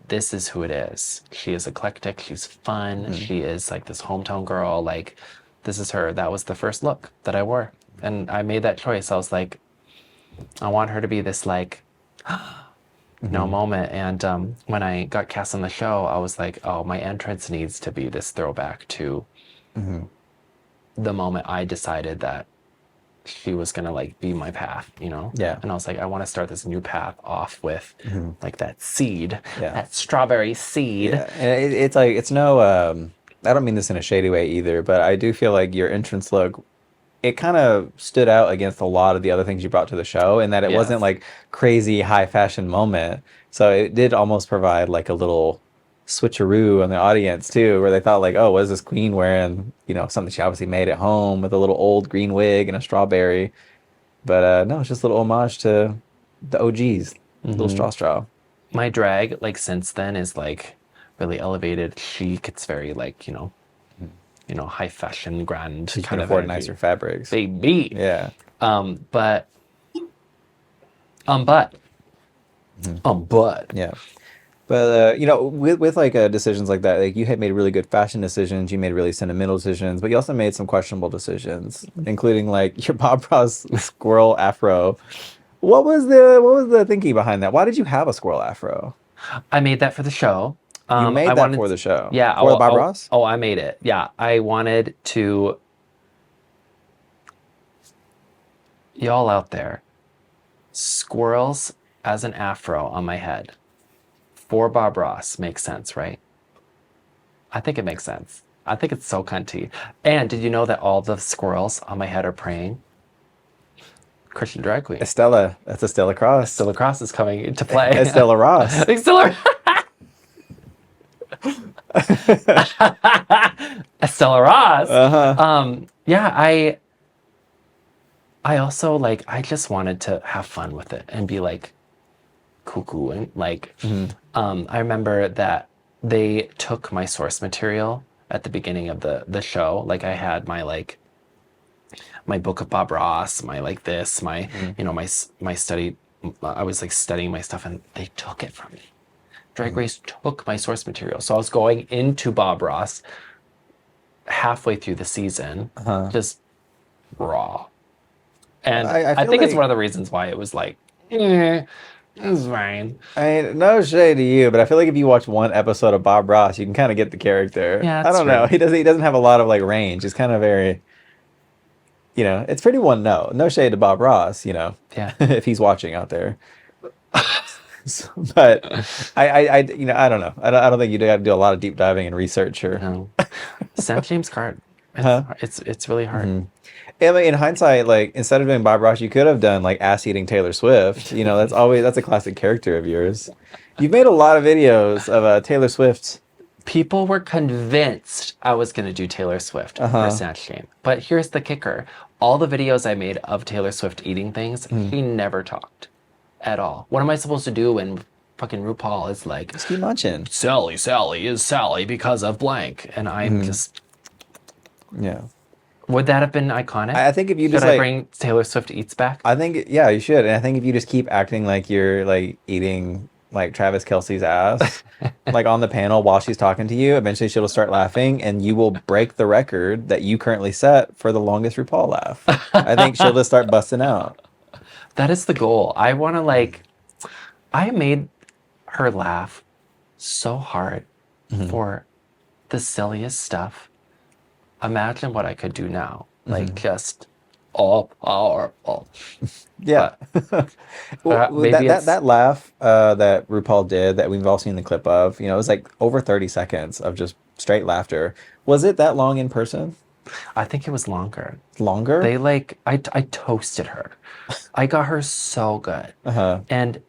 this is who it is. She is eclectic. She's fun. She is like this hometown girl. Like, this is her. That was the first look that I wore. And I made that choice. I was like, I want her to be this like, moment. And when I got cast on the show, I was like, oh, my entrance needs to be this throwback to the moment I decided that she was gonna like be my path, you know? Yeah. And I was like, I want to start this new path off with like that seed, that strawberry seed. Yeah. And it's like, it's no, I don't mean this in a shady way either, but I do feel like your entrance look, it kind of stood out against a lot of the other things you brought to the show, in that it wasn't like crazy high fashion moment. So it did almost provide like a little switcheroo on the audience too, where they thought like, oh, what is this queen wearing? You know, something she obviously made at home with a little old green wig and a strawberry. But no, it's just a little homage to the OGs, little straw. My drag, like since then, is like really elevated, chic. It's very like, you know, high fashion, grand. You can afford nicer fabrics. Baby. Yeah. But. Yeah. But, you know, with like decisions like that, like you had made really good fashion decisions, you made really sentimental decisions, but you also made some questionable decisions, including like your Bob Ross squirrel afro. What was the thinking behind that? Why did you have a squirrel afro? I made that for the show. You made that for the show? Yeah. For the Bob Ross? Oh, I made it. Yeah. I wanted to... Y'all out there, squirrels as an afro on my head for Bob Ross makes sense, right? I think it makes sense. I think it's so cunty. And did you know that all the squirrels on my head are praying? Christian drag queen. Estella. That's Estella Cross. Estella Cross is coming into play. Estella Ross. Estella Estella Ross. Yeah, I also like, I just wanted to have fun with it and be like cuckoo and like, I remember that they took my source material at the beginning of the show. Like I had my like, my book of Bob Ross, my like this, my, you know, my study, I was like studying my stuff and they took it from me. Drag Race took my source material. So I was going into Bob Ross halfway through the season, just raw. And I think it's one of the reasons why it was like, it's fine. I mean, no shade to you, but I feel like if you watch one episode of Bob Ross, you can kind of get the character. Yeah, I don't know. He doesn't have a lot of like range. He's kind of very, you know, it's pretty one note. No shade to Bob Ross, you know. Yeah. If he's watching out there. videos, but I I don't know. I don't think you got to do a lot of deep diving and research or. No. Snatch game's hard. Huh? It's really hard. I mean, in hindsight, like instead of doing Bob Ross, you could have done like ass eating Taylor Swift. That's a classic character of yours. You've made a lot of videos of Taylor Swift. People were convinced I was going to do Taylor Swift for Snatch Game. But here's the kicker. All the videos I made of Taylor Swift eating things, she never talked at all. What am I supposed to do when fucking Rupaul is like, Just keep munching. Sally is Sally because of blank. And I'm just... Yeah. Would that have been iconic? I think if you just Should I like bring Taylor Swift Eats back? I think yeah, you should. And I think if you just keep acting like you're like eating like Travis Kelce's ass, like on the panel while she's talking to you, eventually she'll start laughing and you will break the record that you currently set for the longest RuPaul laugh. I think she'll just start busting out. That is the goal. I want to I made her laugh so hard for the silliest stuff. Imagine what I could do now. Like just all powerful. Yeah. Maybe that laugh that RuPaul did that we've all seen the clip of, it was like over 30 seconds of just straight laughter. Was it that long in person? I think it was longer. Longer? They I toasted her. I got her so good. And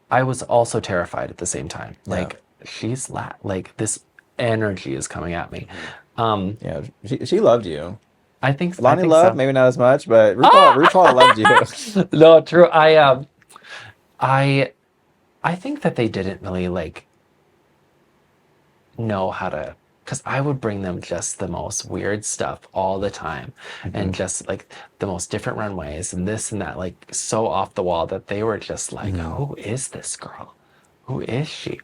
I was also terrified at the same time. Like she's this energy is coming at me. Yeah, she loved you. I think Lonnie I think loved, so. maybe not as much, but RuPaul loved you. No, true. I think that they didn't really know how to, because I would bring them just the most weird stuff all the time, and just like the most different runways and this and that, like so off the wall that they were just like, who is this girl? Who is she?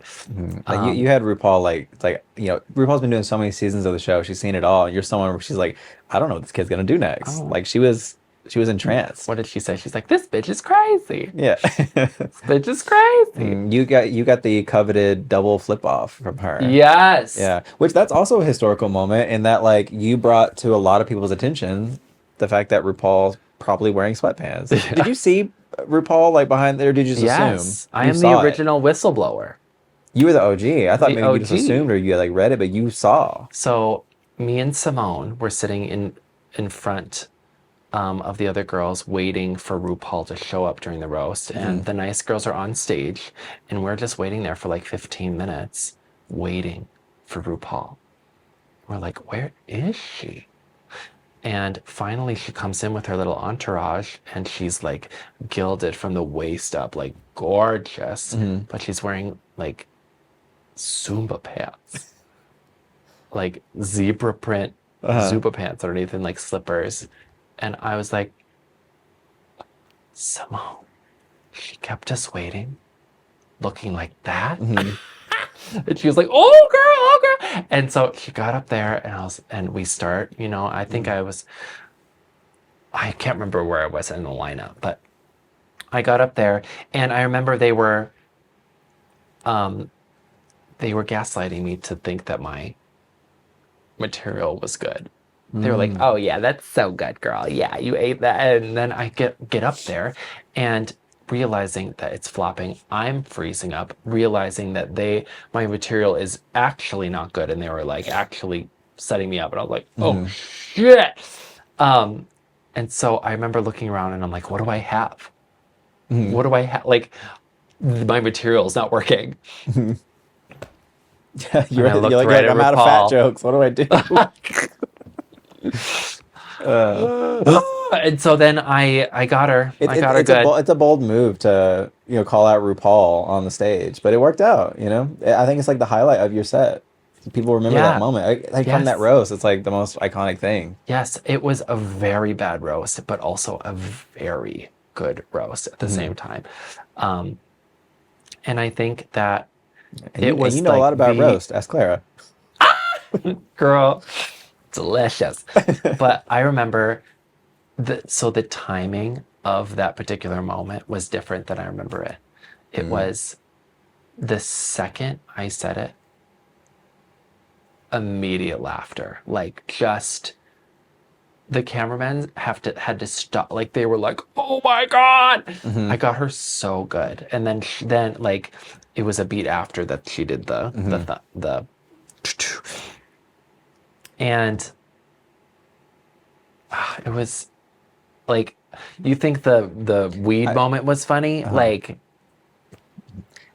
Like you had RuPaul RuPaul's been doing so many seasons of the show. She's seen it all. And you're someone where she's like, I don't know what this kid's gonna do next. Like she was entranced. What did she say? She's like, this bitch is crazy. Yeah. This bitch is crazy. You got the coveted double flip off from her. Yes. Yeah. Which that's also a historical moment in that like you brought to a lot of people's attention the fact that RuPaul's probably wearing sweatpants. Did you see RuPaul like behind there? Or did you just assume? I am the original whistleblower. You were the OG. I thought maybe OG. you just assumed or you like read it, but you saw. So me and Simone were sitting in front of the other girls waiting for RuPaul to show up during the roast. And the nice girls are on stage and we're just waiting there for like 15 minutes waiting for RuPaul. We're like, where is she? And finally she comes in with her little entourage and she's like gilded from the waist up, like gorgeous, but she's wearing like Zumba pants, like zebra print Zumba pants underneath and like slippers. And I was like, Simone, she kept us waiting, looking like that. And she was like, oh girl. And so she got up there and we start, I think I can't remember where I was in the lineup, but I got up there and I remember they were gaslighting me to think that my material was good. They were like, oh yeah, that's so good, girl. Yeah, you ate that. And then I get up there and realizing that it's flopping, I'm freezing up, realizing that my material is actually not good. And they were like actually setting me up. And I was like, oh shit. And so I remember looking around and I'm like, what do I have? What do I have? Like my material's not working. You're like, I'm out of fat jokes. What do I do? And so then I got her. I got her good. It's a bold move to call out RuPaul on the stage, but it worked out. I think it's like the highlight of your set. People remember that moment. From that roast, it's like the most iconic thing. Yes, it was a very bad roast, but also a very good roast at the same time. And I think that it was. And you know a lot about roast. Ask Clara. Girl. Delicious. But I remember the timing of that particular moment was different than I remember it. It was the second I said it, immediate laughter, like just the cameramen had to stop. Like they were like, "Oh my god!" Mm-hmm. I got her so good, and then like it was a beat after that she did the and it was like you think the weed moment was funny, like.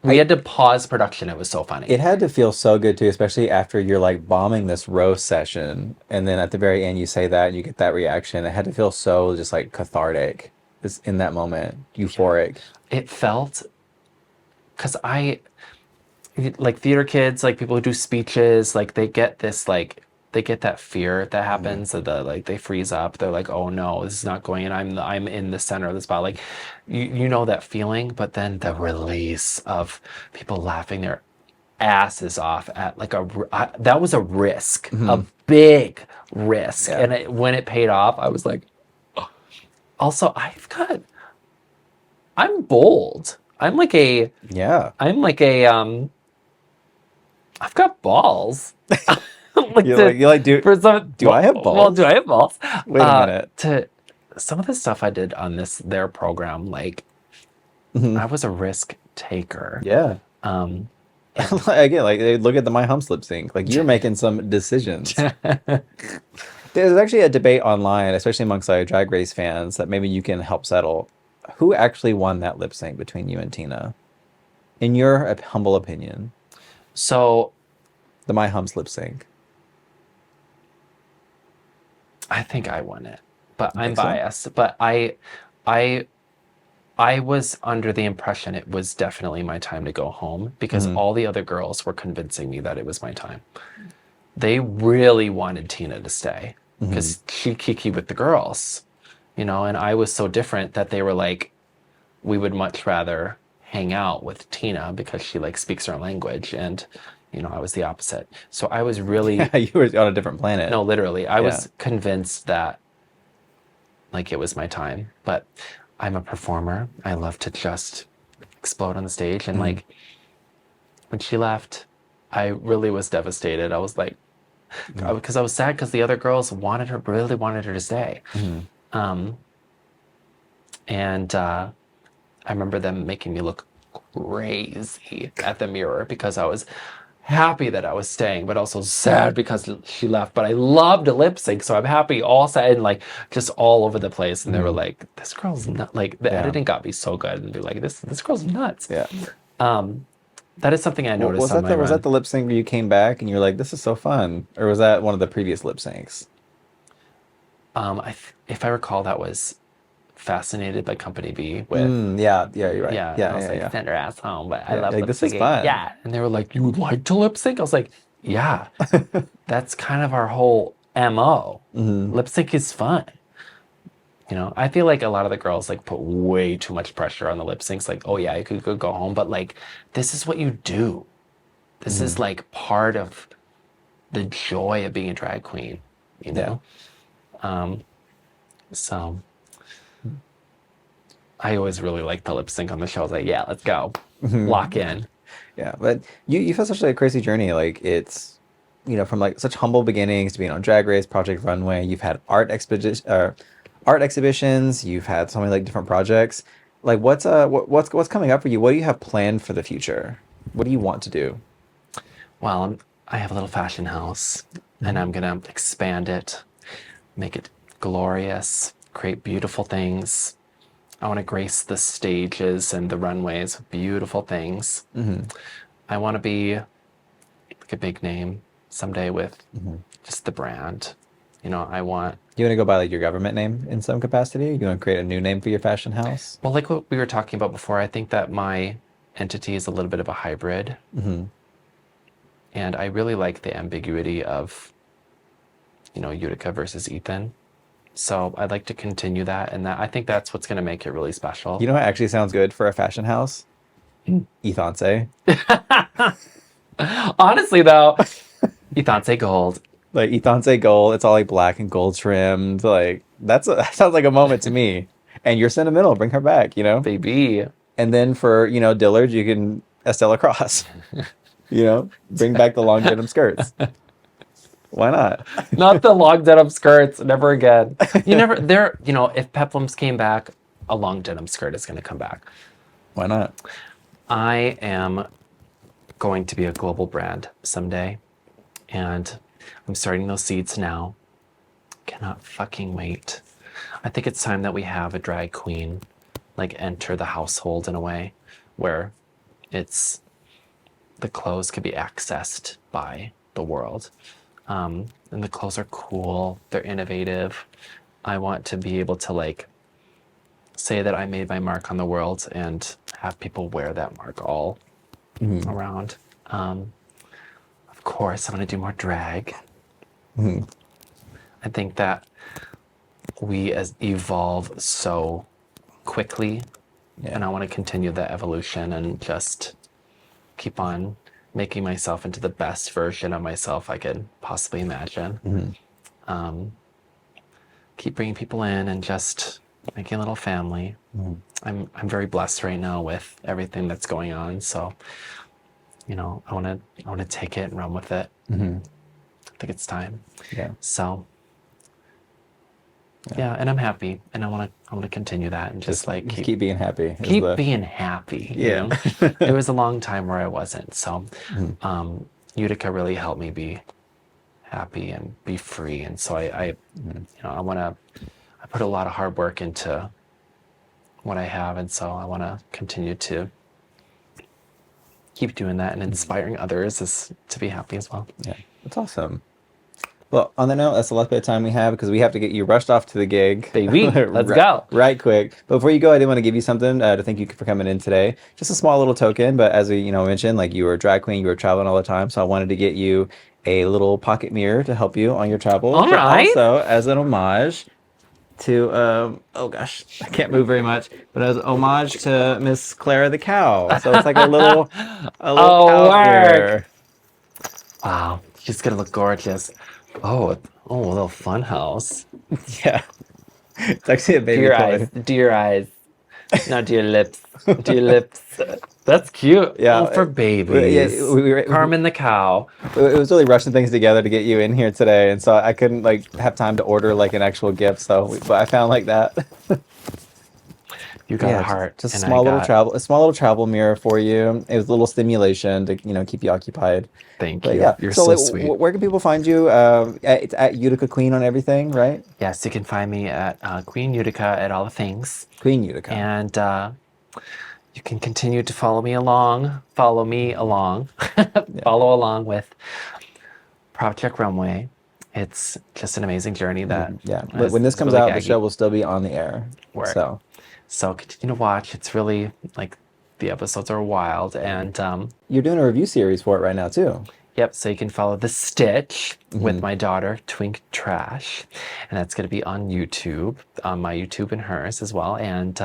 We had to pause production. It was so funny. It had to feel so good too, especially after you're like bombing this roast session, and then at the very end you say that and you get that reaction. It had to feel so just like cathartic, just in that moment, euphoric. It felt, because like theater kids, like people who do speeches, like they get this they get that fear that happens, that they freeze up. They're like, oh no, this is not going in. I'm in the center of the spot. Like you know that feeling, but then the release of people laughing their asses off at like that was a risk, a big risk. Yeah. And when it paid off, I was like, oh. Also I'm bold. I'm like a I've got balls. Do I have balls? Well, do I have balls? Wait a minute. To some of the stuff I did on their program, like I was a risk taker. Yeah. Again, like look at my Humps Lipsync. Like you're making some decisions. There's actually a debate online, especially amongst Drag Race fans, that maybe you can help settle. Who actually won that lip sync between you and Tina? In your humble opinion. So, the My Humps lip sync. I think I won it, but I'm so? biased. But I was under the impression it was definitely my time to go home because all the other girls were convincing me that it was my time. They really wanted Tina to stay because she kiki with the girls, and I was so different that they were like, we would much rather hang out with Tina because she like speaks her own language, and I was the opposite. So I was really you were on a different planet. No, literally. I was convinced that like it was my time. But I'm a performer. I love to just explode on the stage. And like when she left, I really was devastated. I was like, because I was sad because the other girls really wanted her to stay. And I remember them making me look crazy at the mirror because I was happy that I was staying, but also sad because she left. But I loved a lip sync, so I'm happy, all sad and like just all over the place. And they were like, "This girl's not like the editing got me so good," and be like, "This girl's nuts." Yeah. That is something I noticed. Was that the lip sync where you came back and you were like, "This is so fun," or was that one of the previous lip syncs? If I recall, that was Fascinated by Company B with you're right. I was like, send her ass home, but I love like, lip this is syncing. fun. Yeah, and they were like, you would like to lip sync? I was like, yeah, that's kind of our whole MO. Lip sync is fun. I feel like a lot of the girls like put way too much pressure on the lip syncs. Like, oh yeah, you could go home, but like, this is what you do. This is like part of the joy of being a drag queen. So I always really liked the lip sync on the show. I was like, yeah, let's go. Lock in. Yeah, but you've had such a crazy journey. Like it's, from like such humble beginnings to being on Drag Race, Project Runway. You've had art exhibitions. You've had so many like different projects. Like what's coming up for you? What do you have planned for the future? What do you want to do? Well, I have a little fashion house, and I'm gonna expand it, make it glorious, create beautiful things. I want to grace the stages and the runways with beautiful things. I want to be like a big name someday with just the brand. I want... You want to go by like your government name in some capacity? You want to create a new name for your fashion house? Well, like what we were talking about before, I think that my entity is a little bit of a hybrid. And I really like the ambiguity of, Utica versus Ethan. So I'd like to continue that, and I think that's what's going to make it really special. You know what actually sounds good for a fashion house? Ethyoncé. Honestly, though, Ethyoncé Gold. Like Ethyoncé Gold, it's all like black and gold trimmed. Like that sounds like a moment to me. And you're sentimental. Bring her back, Baby. And then for Dillard, you can Estella Cross. Bring back the long denim skirts. Why not? Not the long denim skirts. Never again. If peplums came back, a long denim skirt is going to come back. Why not? I am going to be a global brand someday, and I'm starting those seeds now. Cannot fucking wait. I think it's time that we have a drag queen like enter the household in a way where the clothes can be accessed by the world. And the clothes are cool, they're innovative. I want to be able to like say that I made my mark on the world and have people wear that mark all around. Of course, I want to do more drag. I think that we evolve so quickly, and I want to continue that evolution and just keep on making myself into the best version of myself I could possibly imagine. Keep bringing people in and just making a little family. I'm very blessed right now with everything that's going on, so I want to take it and run with it. I think it's time. So and I'm happy, and I want to continue that and just keep being happy. Being happy. It was a long time where I wasn't. So Utica really helped me be happy and be free. And so I put a lot of hard work into what I have, and so I want to continue to keep doing that and inspiring others to be happy as well. Yeah, that's awesome. Well, on the note, that's the last bit of time we have because we have to get you rushed off to the gig. Baby, let's go. Right quick. But before you go, I did want to give you something to thank you for coming in today. Just a small little token, but as we mentioned, like you were a drag queen, you were traveling all the time, so I wanted to get you a little pocket mirror to help you on your travels. All right. Also, as an homage to, oh gosh, I can't move very much, but as an homage to Miss Clara the Cow. So it's like a little cow mirror. Wow, she's gonna look gorgeous. Oh, a little fun house. Yeah. It's actually a baby Do your toy. eyes. Do your eyes. Not do your lips. Do your lips. That's cute. Yeah. For babies. Carmen the cow. It was really rushing things together to get you in here today, and so I couldn't have time to order an actual gift. So, but I found that. You got a heart. Just a small little travel mirror for you. It was a little stimulation to keep you occupied. Thank But you. yeah, You're so sweet. Where can people find you? It's at Utica Queen on everything, right? Yes, you can find me at Queen Utica at all the things. Queen Utica. And you can continue to follow me along. Follow along with Project Runway. It's just an amazing journey that. But when this comes really out, the show will still be on the air. So continue to watch. It's really the episodes are wild, and you're doing a review series for it right now too. Yep. So you can follow The Stitch with my daughter Twink Trash, and that's going to be on YouTube, on my YouTube and hers as well. And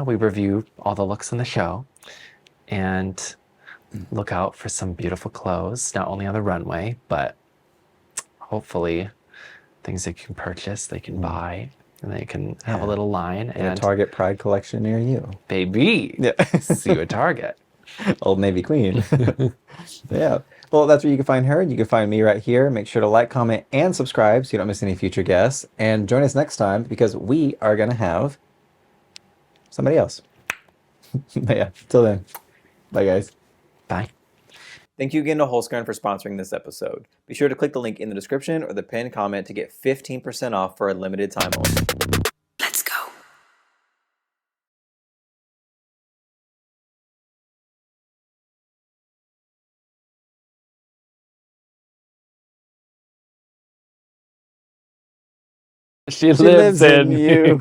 we review all the looks in the show, and look out for some beautiful clothes, not only on the runway, but hopefully things they can purchase, they can buy. And they can have a little line. And a Target Pride collection near you. Baby. Yeah. See you at Target. Old Navy Queen. Yeah. Well, that's where you can find her. And you can find me right here. Make sure to like, comment, and subscribe so you don't miss any future guests. And join us next time because we are going to have somebody else. But yeah, till then. Bye, guys. Bye. Thank you again to Wholesome for sponsoring this episode. Be sure to click the link in the description or the pinned comment to get 15% off for a limited time only. Let's go. She lives in you.